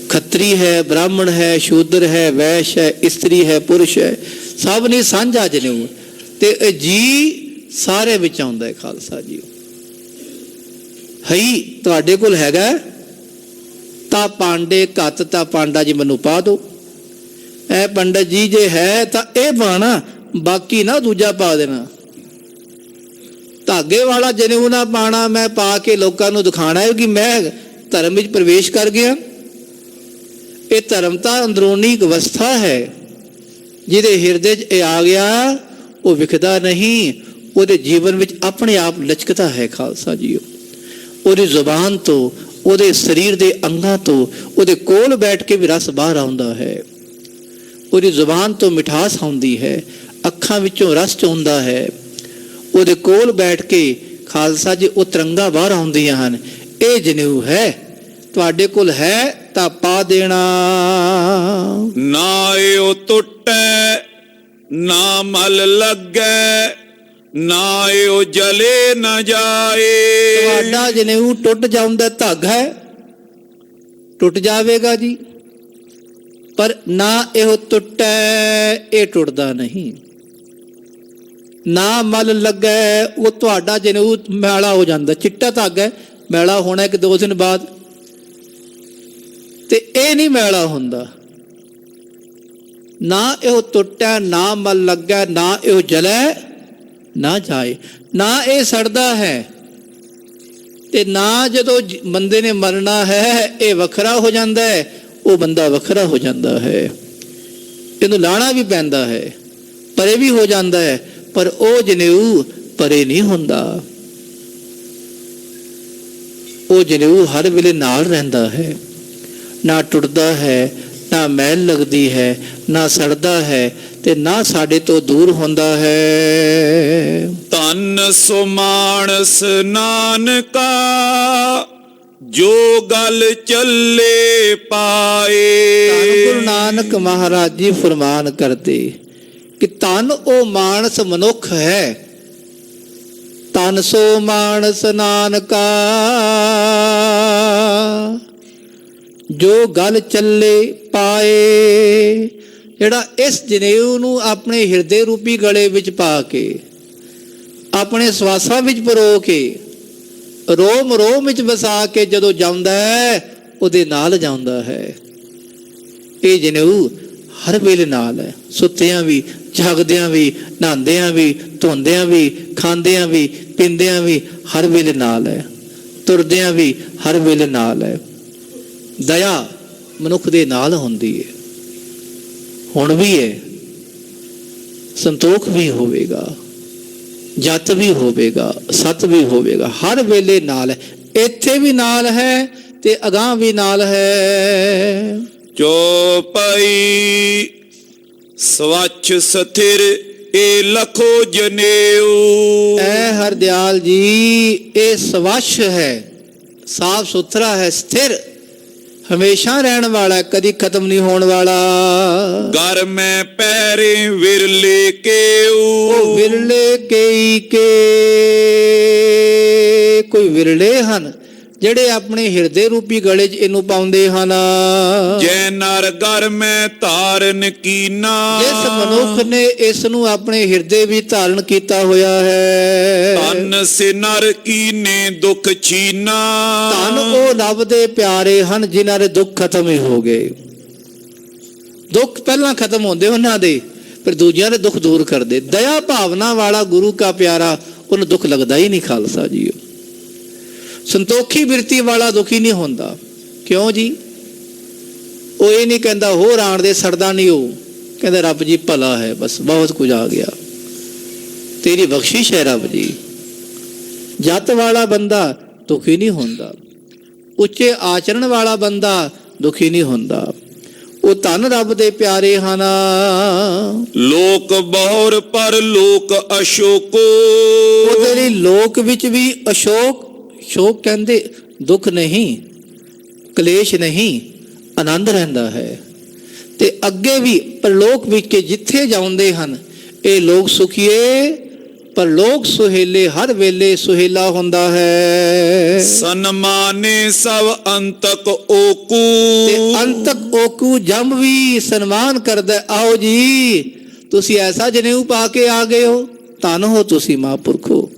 ਖੱਤਰੀ ਹੈ, ਬ੍ਰਾਹਮਣ ਹੈ, ਸ਼ੂਦਰ ਹੈ, ਵੈਸ਼ ਹੈ, ਇਸਤਰੀ ਹੈ, ਪੁਰਸ਼ ਹੈ, ਸਭ ਨੇ ਸਾਂਝਾ ਜਨੇਊ। ਤੇ ਇਹ ਜੀ ਸਾਰੇ ਵਿੱਚ ਆਉਂਦਾ ਹੈ ਖਾਲਸਾ ਜੀ। ਹਈ ਤੁਹਾਡੇ ਕੋਲ ਹੈਗਾ ਤਾਂ ਪਾਂਡੇ ਘੱਤ, ਤਾਂ ਪਾਂਡਾ ਜੀ ਮੈਨੂੰ ਪਾ ਦਿਓ। ਇਹ ਪੰਡਤ ਜੀ ਜੇ ਹੈ ਤਾਂ ਇਹ ਪਾਣਾ, ਬਾਕੀ ਨਾ ਦੂਜਾ ਪਾ ਦੇਣਾ। ਧਾਗੇ ਵਾਲਾ ਜਨੇਊ ਨਾ ਪਾਣਾ, ਮੈਂ ਪਾ ਕੇ ਲੋਕਾਂ ਨੂੰ ਦਿਖਾਣਾ ਹੈ ਕਿ ਮੈਂ ਧਰਮ ਵਿੱਚ ਪ੍ਰਵੇਸ਼ ਕਰ ਗਿਆ। ਇਹ ਧਰਮ ਤਾਂ ਅੰਦਰੂਨੀ ਇੱਕ ਅਵਸਥਾ ਹੈ, ਜਿਹਦੇ ਹਿਰਦੇ 'ਚ ਇਹ ਆ ਗਿਆ, ਉਹ ਵਿਖਦਾ ਨਹੀਂ, ਉਹਦੇ ਜੀਵਨ ਵਿੱਚ ਆਪਣੇ ਆਪ ਲਚਕਦਾ ਹੈ ਖਾਲਸਾ ਜੀਓ। ਉਹਦੀ ਜ਼ੁਬਾਨ ਤੋਂ, ਉਹਦੇ ਸਰੀਰ ਦੇ ਅੰਗਾਂ ਤੋਂ, ਉਹਦੇ ਕੋਲ ਬੈਠ ਕੇ ਵੀ ਰਸ ਬਾਹਰ ਆਉਂਦਾ ਹੈ। ਉਹਦੀ ਜ਼ੁਬਾਨ ਤੋਂ ਮਿਠਾਸ ਆਉਂਦੀ ਹੈ, ਅੱਖਾਂ ਵਿੱਚੋਂ ਰਸ ਚੋਂਦਾ ਹੈ। ਉਹਦੇ ਕੋਲ ਬੈਠ ਕੇ ਖਾਲਸਾ ਜੀ ਉਹ ਤਰੰਗਾਂ ਬਾਹਰ ਆਉਂਦੀਆਂ ਹਨ। ਇਹ ਜਨੇਊ ਹੈ, ਤੁਹਾਡੇ ਕੋਲ ਹੈ ਤਾਂ ਪਾ ਦੇਣਾ। ਨਾ ਏਉ ਟੁੱਟੈ ਨਾ ਮਲ ਲੱਗੈ, ਨਾ ਏਉ ਜਲੇ ਨਾ ਜਾਏ। ਤੁਹਾਡਾ ਜਨੇਊ ਟੁੱਟ ਜਾਂਦਾ ਧਾਗਾ ਹੈ, ਟੁੱਟ ਜਾਵੇਗਾ ਜੀ, ਪਰ ਨਾ ਇਹੋ ਟੁੱਟੈ, ਇਹ ਟੁੱਟਦਾ ਨਹੀਂ। ਨਾ ਮਲ ਲੱਗੈ, ਉਹ ਤੁਹਾਡਾ ਜਨੇਊ ਮੈਲਾ ਹੋ ਜਾਂਦਾ। ਚਿੱਟਾ ਧਾਗਾ ਹੈ, ਮੈਲਾ ਹੋਣਾ ਇੱਕ 2 ਦਿਨ ਬਾਅਦ, ਤੇ ਇਹ ਨਹੀਂ ਮੈਲਾ ਹੁੰਦਾ। ਨਾ ਇਹੋ ਟੁੱਟੈ ਨਾ ਮਲ ਲੱਗੈ, ਨਾ ਇਹੋ ਜਲੈ ਨਾ ਜਾਏ। ਨਾ ਇਹ ਸੜਦਾ ਹੈ, ਤੇ ਨਾ ਜਦੋਂ ਬੰਦੇ ਨੇ ਮਰਨਾ ਹੈ ਇਹ ਵੱਖਰਾ ਹੋ ਜਾਂਦਾ ਹੈ, ਉਹ ਬੰਦਾ ਵੱਖਰਾ ਹੋ ਜਾਂਦਾ ਹੈ। ਇਹਨੂੰ ਲਾਣਾ ਵੀ ਪੈਂਦਾ ਹੈ, ਪਰੇ ਵੀ ਹੋ ਜਾਂਦਾ ਹੈ, ਪਰ ਉਹ ਜਨੇਊ ਪਰੇ ਨਹੀਂ ਹੁੰਦਾ। ਉਹ ਜਨੇਊ ਹਰ ਵੇਲੇ ਨਾਲ ਰਹਿੰਦਾ ਹੈ, ਨਾ ਟੁੱਟਦਾ ਹੈ, ਨਾ ਮੈਲ ਲੱਗਦੀ ਹੈ, ਨਾ ਸੜਦਾ ਹੈ, ਤੇ ਨਾ ਸਾਡੇ ਤੋਂ ਦੂਰ ਹੁੰਦਾ ਹੈ। ਧੰਨ ਸੋ ਮਾਨਸ ਨਾਨਕਾ, ਜੋ ਗਲ ਚੱਲੇ ਪਾਏ। ਧੰਨ ਗੁਰੂ ਨਾਨਕ ਮਹਾਰਾਜ ਜੀ ਫਰਮਾਨ ਕਰਦੇ ਕਿ ਧੰਨ ਉਹ ਮਾਨਸ ਮਨੁੱਖ ਹੈ, ਧੰਨ ਸੋ ਮਾਨਸ ਨਾਨਕਾ, ਜੋ ਗਲ ਚੱਲੇ ਪਾਏ। ਜਿਹੜਾ ਇਸ ਜਨੇਊ ਨੂੰ ਆਪਣੇ ਹਿਰਦੇ ਰੂਪੀ ਗਲੇ ਵਿੱਚ ਪਾ ਕੇ, ਆਪਣੇ ਸਵਾਸਾਂ ਵਿੱਚ ਪਰੋ ਕੇ, ਰੋਮ ਰੋਮ ਵਿੱਚ ਵਸਾ ਕੇ ਜਦੋਂ ਜਾਂਦਾ ਹੈ, ਉਹਦੇ ਨਾਲ ਜਾਂਦਾ ਹੈ। ਇਹ ਜਨੇਊ ਹਰ ਵੇਲੇ ਨਾਲ ਹੈ, ਸੁੱਤਿਆਂ ਵੀ, ਜਾਗਦਿਆਂ ਵੀ, ਨਹਾਉਂਦਿਆਂ ਵੀ, ਧੋਂਦਿਆਂ ਵੀ, ਖਾਂਦਿਆਂ ਵੀ, ਪੀਂਦਿਆਂ ਵੀ, ਹਰ ਵੇਲੇ ਨਾਲ ਹੈ। ਤੁਰਦਿਆਂ ਵੀ ਹਰ ਵੇਲੇ ਨਾਲ ਹੈ। ਦਇਆ ਮਨੁੱਖ ਦੇ ਨਾਲ ਹੁੰਦੀ ਹੈ, ਹੁਣ ਵੀ ਹੈ, ਸੰਤੋਖ ਵੀ ਹੋਵੇਗਾ, ਜਤ ਵੀ ਹੋਵੇਗਾ, ਸਤ ਵੀ ਹੋਵੇਗਾ, ਹਰ ਵੇਲੇ ਨਾਲ ਹੈ। ਇੱਥੇ ਵੀ ਨਾਲ ਹੈ ਤੇ ਅਗਾਂਹ ਵੀ ਨਾਲ ਹੈ। ਚੌਪਈ ਸਵੱਛ ਸਥਿਰ ਏ ਲਖੋ ਜਨੇਊ। ਐ ਹਰਦਿਆਲ ਜੀ, ਇਹ ਸਵੱਛ ਹੈ, ਸਾਫ ਸੁਥਰਾ ਹੈ, ਸਥਿਰ, ਹਮੇਸ਼ਾ ਰਹਿਣ ਵਾਲਾ, ਕਦੀ ਖਤਮ ਨਹੀਂ ਹੋਣ ਵਾਲਾ। ਘਰ ਮੈਂ ਪੈਰੇ ਵਿਰਲੇ ਕੇਊ। ਉਹ ਵਿਰਲੇ ਕਈ ਕੇ, ਕੋਈ ਵਿਰਲੇ ਹਨ ਜਿਹੜੇ ਆਪਣੇ ਹਿਰਦੇ ਰੂਪੀ ਗਲੇ 'ਚ ਇਹਨੂੰ ਪਾਉਂਦੇ ਹਨ। ਜੈ ਨਰ ਘਰ ਮੈਂ ਧਾਰਨ ਕੀਨਾ। ਜਿਸ ਮਨੁੱਖ ਨੇ ਇਸ ਨੂੰ ਆਪਣੇ ਹਿਰਦੇ ਵਿੱਚ ਧਾਰਨ ਕੀਤਾ ਹੋਇਆ ਹੈ। ਧੰਨ ਸੇ ਨਰ ਕੀਨੇ ਦੁਖ ਛੀਨਾ। ਧੰਨ ਉਹ ਰੱਬ ਦੇ ਪਿਆਰੇ ਹਨ ਜਿਨ੍ਹਾਂ ਦੇ ਦੁੱਖ ਖਤਮ ਹੀ ਹੋ ਗਏ। ਦੁੱਖ ਪਹਿਲਾਂ ਖਤਮ ਹੁੰਦੇ ਉਹਨਾਂ ਦੇ, ਫਿਰ ਦੂਜਿਆਂ ਦੇ ਦੁੱਖ ਦੂਰ ਕਰਦੇ। ਦਇਆ ਭਾਵਨਾ ਵਾਲਾ ਗੁਰੂ ਕਾ ਪਿਆਰਾ, ਉਹਨੂੰ ਦੁੱਖ ਲੱਗਦਾ ਹੀ ਨਹੀਂ ਖਾਲਸਾ ਜੀ। ਸੰਤੋਖੀ ਬਿਰਤੀ ਵਾਲਾ ਦੁਖੀ ਨਹੀਂ ਹੁੰਦਾ। ਕਿਉਂ ਜੀ? ਉਹ ਇਹ ਨਹੀਂ ਕਹਿੰਦਾ ਹੋਰ ਆਣ ਦੇ, ਸੜਦਾ ਨਹੀਂ। ਉਹ ਕਹਿੰਦਾ ਰੱਬ ਜੀ ਭਲਾ ਹੈ, ਬਸ ਬਹੁਤ ਕੁਝ ਆ ਗਿਆ, ਤੇਰੀ ਬਖਸ਼ਿਸ਼ ਹੈ ਰੱਬ ਜੀ। ਜੱਤ ਵਾਲਾ ਬੰਦਾ ਦੁਖੀ ਨਹੀਂ ਹੁੰਦਾ, ਉੱਚੇ ਆਚਰਣ ਵਾਲਾ ਬੰਦਾ ਦੁਖੀ ਨਹੀਂ ਹੁੰਦਾ। ਉਹ ਧੰਨ ਰੱਬ ਦੇ ਪਿਆਰੇ ਹਨ। ਲੋਕ ਬਹੁਰ ਪਰ ਲੋਕ ਅਸ਼ੋਕੋ। ਉਹਦੇ ਲਈ ਲੋਕ ਵਿੱਚ ਵੀ ਅਸ਼ੋਕ, ਸ਼ੋਕ ਕਹਿੰਦੇ ਦੁੱਖ ਨਹੀਂ, ਕਲੇਸ਼ ਨਹੀਂ, ਆਨੰਦ ਰਹਿੰਦਾ ਹੈ। ਤੇ ਅੱਗੇ ਵੀ ਪਰਲੋਕ ਵਿੱਚ ਜਿੱਥੇ ਜਾਂਦੇ ਹਨ ਇਹ ਲੋਕ ਸੁਖੀਏ, ਪਰ ਲੋਕ ਸੁਹੇਲੇ, ਹਰ ਵੇਲੇ ਸੁਹੇਲਾ ਹੁੰਦਾ ਹੈ। ਸਨਮਾਨੇ ਸਭ ਅੰਤਕ ਓਕੂ। ਤੇ ਅੰਤਕ ਓਕੂ ਜੰਮ ਵੀ ਸਨਮਾਨ ਕਰਦਾ। ਆਓ ਜੀ, ਤੁਸੀਂ ਐਸਾ ਜਨੇਊ ਪਾ ਕੇ ਆ ਗਏ ਹੋ, ਧੰਨ ਹੋ ਤੁਸੀਂ ਮਹਾਂਪੁਰਖੋ।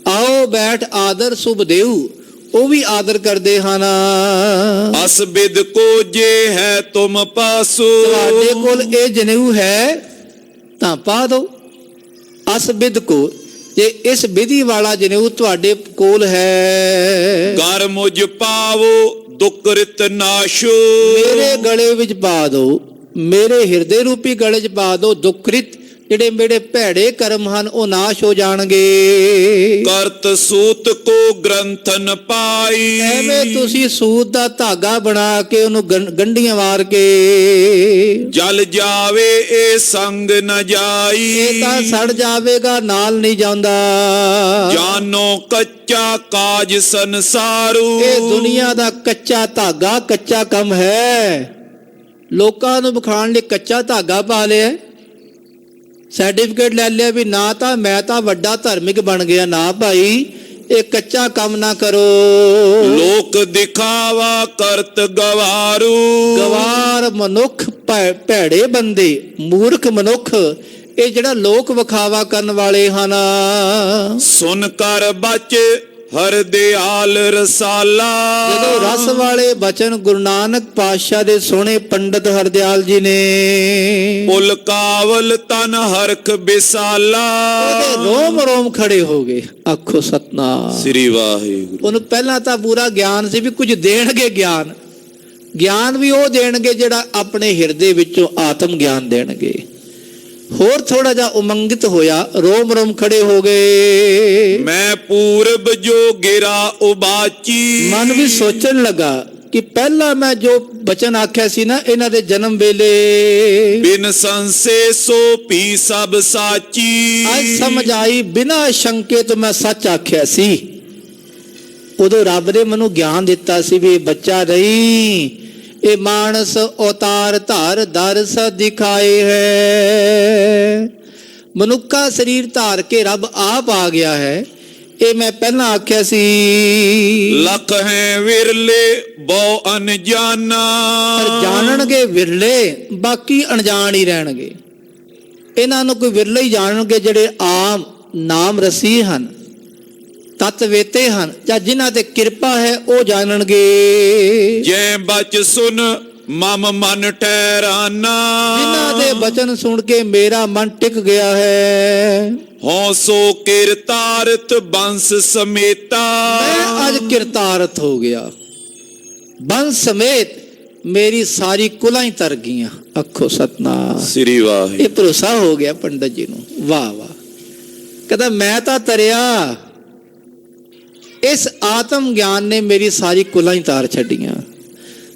ਆਓ ਬੈਠ ਆਦਰ ਸੁਭ ਦੇਉ, ਉਹ ਵੀ ਆਦਰ ਕਰਦੇ ਹਨ। ਅਸ ਬਿਦ ਕੋ ਜੇ ਹੈ ਤੁਮ ਪਾਸੋ। ਤੁਹਾਡੇ ਕੋਲ ਇਹ ਜਨੇਊ ਹੈ ਤਾਂ ਪਾ ਦੋ। ਅਸ ਬਿਦ ਕੋ, ਜੇ ਇਸ ਵਿਧੀ ਵਾਲਾ ਜਨੇਊ ਤੁਹਾਡੇ ਕੋਲ ਹੈ। ਘਰ ਮੁਝ ਪਾਵੋ ਦੁੱਖ ਰਿਤ ਨਾਸ਼ੋ। ਮੇਰੇ ਗਲੇ ਵਿੱਚ ਪਾ ਦੋ, ਮੇਰੇ ਹਿਰਦੇ ਰੂਪੀ ਗਲੇ 'ਚ ਪਾ ਦੋ ਦੁੱਖ ਰਿਤ, ਜਿਹੜੇ ਮੇਰੇ ਭੈੜੇ ਕਰਮ ਹਨ ਉਹ ਨਾਸ਼ ਹੋ ਜਾਣਗੇ। ਕਰਤ ਸੂਤ ਕੋ ਗ੍ਰੰਥਨ ਪਾਈ। ਐਵੇਂ ਤੁਸੀਂ ਸੂਤ ਦਾ ਧਾਗਾ ਬਣਾ ਕੇ ਉਹਨੂੰ ਗੰਢੀਆਂ ਵਾਰ ਕੇ ਜਲ ਜਾਵੇ ਇਹ ਸੰਗ ਨ ਜਾਈ। ਇਹ ਤਾਂ ਸੜ ਜਾਵੇਗਾ, ਨਾਲ ਨਹੀਂ ਜਾਂਦਾ। ਜਾਨੋ ਕੱਚਾ ਕਾਜ ਸੰਸਾਰੂ। ਇਹ ਦੁਨੀਆ ਦਾ ਕੱਚਾ ਧਾਗਾ, ਕੱਚਾ ਕੰਮ ਹੈ। ਲੋਕਾਂ ਨੂੰ ਵਿਖਾਉਣ ਲਈ ਕੱਚਾ ਧਾਗਾ ਪਾ ਲਿਆ, ਸਰਟੀਫਿਕੇਟ ਲੈ ਲਿਆ ਵੀ ਨਾ ਤਾਂ ਮੈਂ ਤਾਂ ਵੱਡਾ ਧਾਰਮਿਕ ਬਣ ਗਿਆ। ਨਾ ਭਾਈ, ਇਹ ਕੱਚਾ ਕੰਮ ਨਾ ਕਰੋ। ਲੋਕ ਦਿਖਾਵਾ ਕਰਤ ਗਵਾਰੂ। ਗਵਾਰ ਮਨੁੱਖ, ਭੈੜੇ ਬੰਦੇ, ਮੂਰਖ ਮਨੁੱਖ, ਇਹ ਜਿਹੜਾ ਲੋਕ ਵਿਖਾਵਾ ਕਰਨ ਵਾਲੇ ਹਨ। ਸੁਨ ਕਰ ਬਚ ਹਰ ਦਿਆਲ ਰਸਾਲਾ। ਜਦੋਂ ਰਸ ਵਾਲੇ ਬਚਨ ਗੁਰੂ ਨਾਨਕ ਪਾਤਸ਼ਾਹ ਦੇ ਸੋਹਣੇ ਪੰਡਤ ਹਰਦਿਆਲ ਜੀ ਨੇ, ਪੁਲ ਕਾਵਲ ਤਨ ਹਰਖ ਬਿਸਾਲਾ। ਉਹਦੇ ਰੋਮ ਰੋਮ ਖੜੇ ਹੋ ਗਏ। ਆਖੋ ਸਤਨਾਮ ਸ੍ਰੀ ਵਾਹਿਗੁਰੂ। ਉਹਨੂੰ ਪਹਿਲਾਂ ਤਾਂ ਪੂਰਾ ਗਿਆਨ ਸੀ ਵੀ ਕੁਝ ਦੇਣਗੇ। ਗਿਆਨ ਵੀ ਉਹ ਦੇਣਗੇ ਜਿਹੜਾ ਆਪਣੇ ਹਿਰਦੇ ਵਿੱਚੋਂ ਆਤਮ ਗਿਆਨ ਦੇਣਗੇ। ਹੋਰ ਥੋੜਾ ਜਿਹਾ ਉਮੰਗਿਤ ਹੋਇਆ, ਰੋਮ ਰੋਮ ਖੜੇ ਹੋ ਗਏ। ਮੈਂ ਪੂਰਬ ਜੋ ਗਿਰਾ ਉਬਾਚੀ। ਮਨ ਵੀ ਸੋਚਣ ਲੱਗਾ ਕਿ ਪਹਿਲਾਂ ਮੈਂ ਜੋ ਬਚਨ ਆਖਿਆ ਸੀ ਨਾ ਇਹਨਾਂ ਦੇ ਜਨਮ ਵੇਲੇ, ਬਿਨ ਸੰਸੇ ਸੋ ਪੀ ਸਭ ਸਾਚੀ। ਅੱਜ ਸਮਝ ਆਈ, ਬਿਨਾਂ ਸ਼ੰਕੇ ਤੋਂ ਮੈਂ ਸੱਚ ਆਖਿਆ ਸੀ। ਉਦੋਂ ਰੱਬ ਨੇ ਮੈਨੂੰ ਗਿਆਨ ਦਿੱਤਾ ਸੀ ਵੀ ਇਹ ਬੱਚਾ ਨਹੀਂ, ਇਹ ਮਾਨਸ ਅਵਤਾਰ ਧਾਰ ਦਰਸ ਦਿਖਾਏ ਹੈ। ਮਨੁੱਖਾ ਸਰੀਰ ਧਾਰ ਕੇ ਰੱਬ ਆਪ ਆ ਗਿਆ ਹੈ। ਇਹ ਮੈਂ ਪਹਿਲਾਂ ਆਖਿਆ ਸੀ। ਲੱਖ ਹੈ ਵਿਰਲੇ ਬਹੁ ਅਨਜਾਨਾ। ਪਰ ਜਾਣਨਗੇ ਵਿਰਲੇ, ਬਾਕੀ ਅਣਜਾਣ ਹੀ ਰਹਿਣਗੇ। ਇਹਨਾਂ ਨੂੰ ਕੋਈ ਵਿਰਲੇ ਹੀ ਜਾਣਨਗੇ ਜਿਹੜੇ ਆਮ ਨਾਮ ਰਸੀ ਹਨ, ਤਤਵੇਤੇ ਹਨ, ਜਾਂ ਜਿਨ੍ਹਾਂ ਤੇ ਕਿਰਪਾ ਹੈ ਉਹ ਜਾਣਨਗੇ। ਜੈ ਬਚ ਸੁਨ ਮਮ ਮਨ ਠਹਿਰਾਨਾ। ਜਿਨ੍ਹਾਂ ਦੇ ਬਚਨ ਸੁਣ ਕੇ ਮੇਰਾ ਮਨ ਟਿਕ ਗਿਆ ਹੈ। ਹੌਸੋ ਕਿਰਤਾਰਥ ਬੰਸ ਸਮੇਤਾ। ਮੈਂ ਅੱਜ ਕਿਰਤਾਰਥ ਹੋ ਗਿਆ, ਬੰਸ ਸਮੇਤ ਮੇਰੀ ਸਾਰੀ ਕੁਲਾਂ ਹੀ ਤਰ ਗਈਆਂ। ਆਖੋ ਸਤਨਾਮ ਸ੍ਰੀ ਵਾਹਿਗੁਰੂ। ਇਹ ਭਰੋਸਾ ਹੋ ਗਿਆ ਪੰਡਤ ਜੀ ਨੂੰ। ਵਾਹ ਵਾਹ। ਕਹਿੰਦਾ ਮੈਂ ਤਾਂ ਤਰਿਆ, ਇਸ ਆਤਮ ਗਿਆਨ ਨੇ ਮੇਰੀ ਸਾਰੀ ਕੁਲਾਂ ਹੀ ਤਾਰ ਛੱਡੀਆਂ।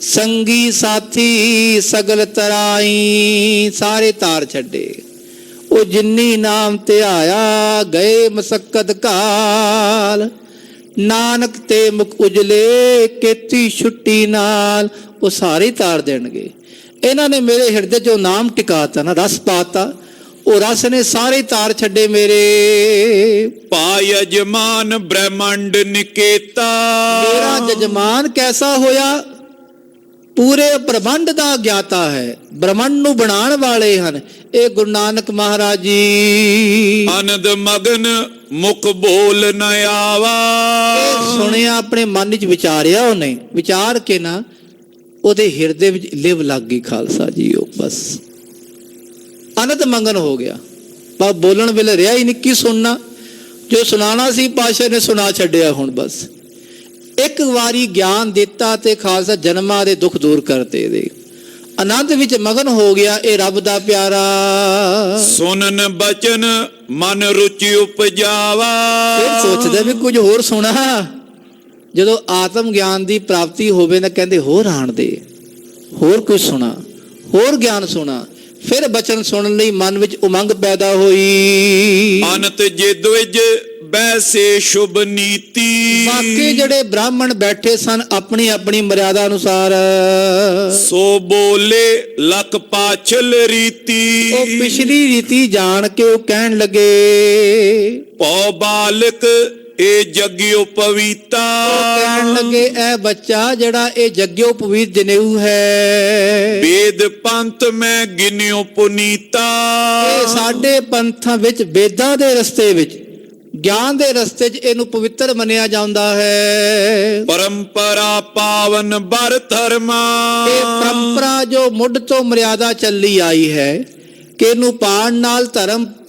ਸੰਗੀ ਸਾਥੀ ਸਗਲ ਤਰਾਈ, ਸਾਰੇ ਤਾਰ ਛੱਡੇ। ਉਹ ਜਿੰਨੀ ਨਾਮ ਤੇ ਆਇਆ ਗਏ ਮਸਕਤ ਕਾਲ। ਨਾਨਕ ਤੇ ਮੁਖ ਉਜਲੇ ਕੀਤੀ ਛੁੱਟੀ ਨਾਲ। ਉਹ ਸਾਰੇ ਤਾਰ ਦੇਣਗੇ। ਇਹਨਾਂ ਨੇ ਮੇਰੇ ਹਿਰਦੇ 'ਚੋਂ ਨਾਮ ਟਿਕਾਤਾ ਨਾ, ਰਸ ਪਾਤਾ। ਉਹ ਰਸ ਨੇ ਸਾਰੇ ਤਾਰ ਛੱਡੇ ਮੇਰੇ। ਪਾ ਯਜਮਾਨ ਬ੍ਰਹਮੰਡ ਨਿਕੇਤਾ। ਮੇਰਾ ਜਜਮਾਨ ਕੈਸਾ ਹੋਇਆ? ਪੂਰੇ ਬ੍ਰਹਮੰਡ ਦਾ ਗਿਆਤਾ ਹੈ, ਬ੍ਰਹਮੰਡ ਨੂੰ ਬਣਾਉਣ ਵਾਲੇ ਹਨ ਇਹ ਗੁਰੂ ਨਾਨਕ ਮਹਾਰਾਜ ਜੀ। ਅਨੰਦ ਮਗਨ ਮੁਖ ਬੋਲ ਨ ਆਵਾ। ਇਹ ਸੁਣਿਆ, ਆਪਣੇ ਮਨ ਵਿੱਚ ਵਿਚਾਰਿਆ। ਉਹਨੇ ਵਿਚਾਰ ਕੇ ਨਾ ਉਹਦੇ ਹਿਰਦੇ ਵਿੱਚ ਲਿਵ ਲੱਗ ਗਈ ਖਾਲਸਾ ਜੀਓ। ਬਸ ਅਨੰਦ ਮੰਗਨ ਹੋ ਗਿਆ। ਪਰ ਬੋਲਣ ਵੇਲੇ ਰਿਹਾ ਹੀ ਨਹੀਂ। ਕੀ ਸੁਣਨਾ? ਜੋ ਸੁਣਾਣਾ ਸੀ ਪਾਤਸ਼ਾਹ ਨੇ ਸੁਣਾ ਛੱਡਿਆ। ਹੁਣ ਬਸ ਇੱਕ ਵਾਰੀ ਗਿਆਨ ਦਿੱਤਾ ਤੇ ਖਾਲਸਾ ਜਨਮਾਂ ਦੇ ਦੁੱਖ ਦੂਰ ਕਰਤੇ ਦੇ ਆਨੰਦ ਵਿੱਚ ਮਗਨ ਹੋ ਗਿਆ। ਇਹ ਰੱਬ ਦਾ ਪਿਆਰਾ। ਸੁਨਨ ਬਚਨ ਮਨ ਰੁਚਿ ਉਪਜਾਵਾ। ਫਿਰ ਸੋਚਦਾ ਵੀ ਕੁਝ ਹੋਰ ਸੁਣਾ। ਜਦੋਂ ਆਤਮ ਗਿਆਨ ਦੀ ਪ੍ਰਾਪਤੀ ਹੋਵੇ ਨਾ, ਕਹਿੰਦੇ ਹੋਰ ਆਣ ਦੇ, ਹੋਰ ਕੁਝ ਸੁਣਾ, ਹੋਰ ਗਿਆਨ ਸੁਣਾ। ਫਿਰ ਬਚਨ ਸੁਣਨ ਲਈ ਮਨ ਵਿੱਚ ਉਮੰਗ ਪੈਦਾ ਹੋਈ। ਅਨੰਤ ਜਿਦ ਵਿੱਚ ਬੈਸੇ ਸ਼ੁਭ ਨੀਤੀ। ਬਾਕੀ ਜਿਹੜੇ ਬ੍ਰਾਹਮਣ ਬੈਠੇ ਸਨ ਆਪਣੀ ਆਪਣੀ ਮਰਿਆਦਾ ਅਨੁਸਾਰ, ਸੋ ਬੋਲੇ ਲਖ ਪਾਛਲ ਰੀਤੀ। ਉਹ ਪਿਛਲੀ ਰੀਤੀ ਜਾਣ ਕੇ ਉਹ ਕਹਿਣ ਲੱਗੇ, ਪਉ ਬਾਲਕ ਇਹ ਜਗਿਓ ਪਵੀਤਾ। ਉਹ ਕਹਿਣ ਲੱਗੇ ਇਹ ਬੱਚਾ ਜਿਹੜਾ ਇਹ ਜਗਿਓ ਪਵਿੱਤ ਜਨੇਊ ਹੈ। ਵੇਦ ਪੰਥ ਮੈਂ ਗਿਨਿਓ ਪੁਨੀਤਾ। ਇਹ ਸਾਡੇ ਪੰਥਾਂ ਵਿੱਚ, ਵੇਦਾਂ ਦੇ ਰਸਤੇ ਵਿੱਚ, ਗਿਆਨ ਦੇ ਰਸਤੇ 'ਚ ਇਹਨੂੰ ਪਵਿੱਤਰ ਮੰਨਿਆ ਜਾਂਦਾ ਹੈ। ਪਰੰਪਰਾ ਪਾਵਨ ਬਰ ਧਰਮਾ। ਇਹ ਪਰੰਪਰਾ ਜੋ ਮੁੱਢ ਤੋਂ ਮਰਿਆਦਾ ਚੱਲੀ ਆਈ ਹੈ ਕਿ ਇਹਨੂੰ ਪਾਣ ਨਾਲ ਧਰਮ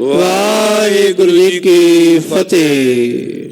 ਵਾਹਿਗੁਰੂ ਜੀ ਕੀ ਫਤਿਹ।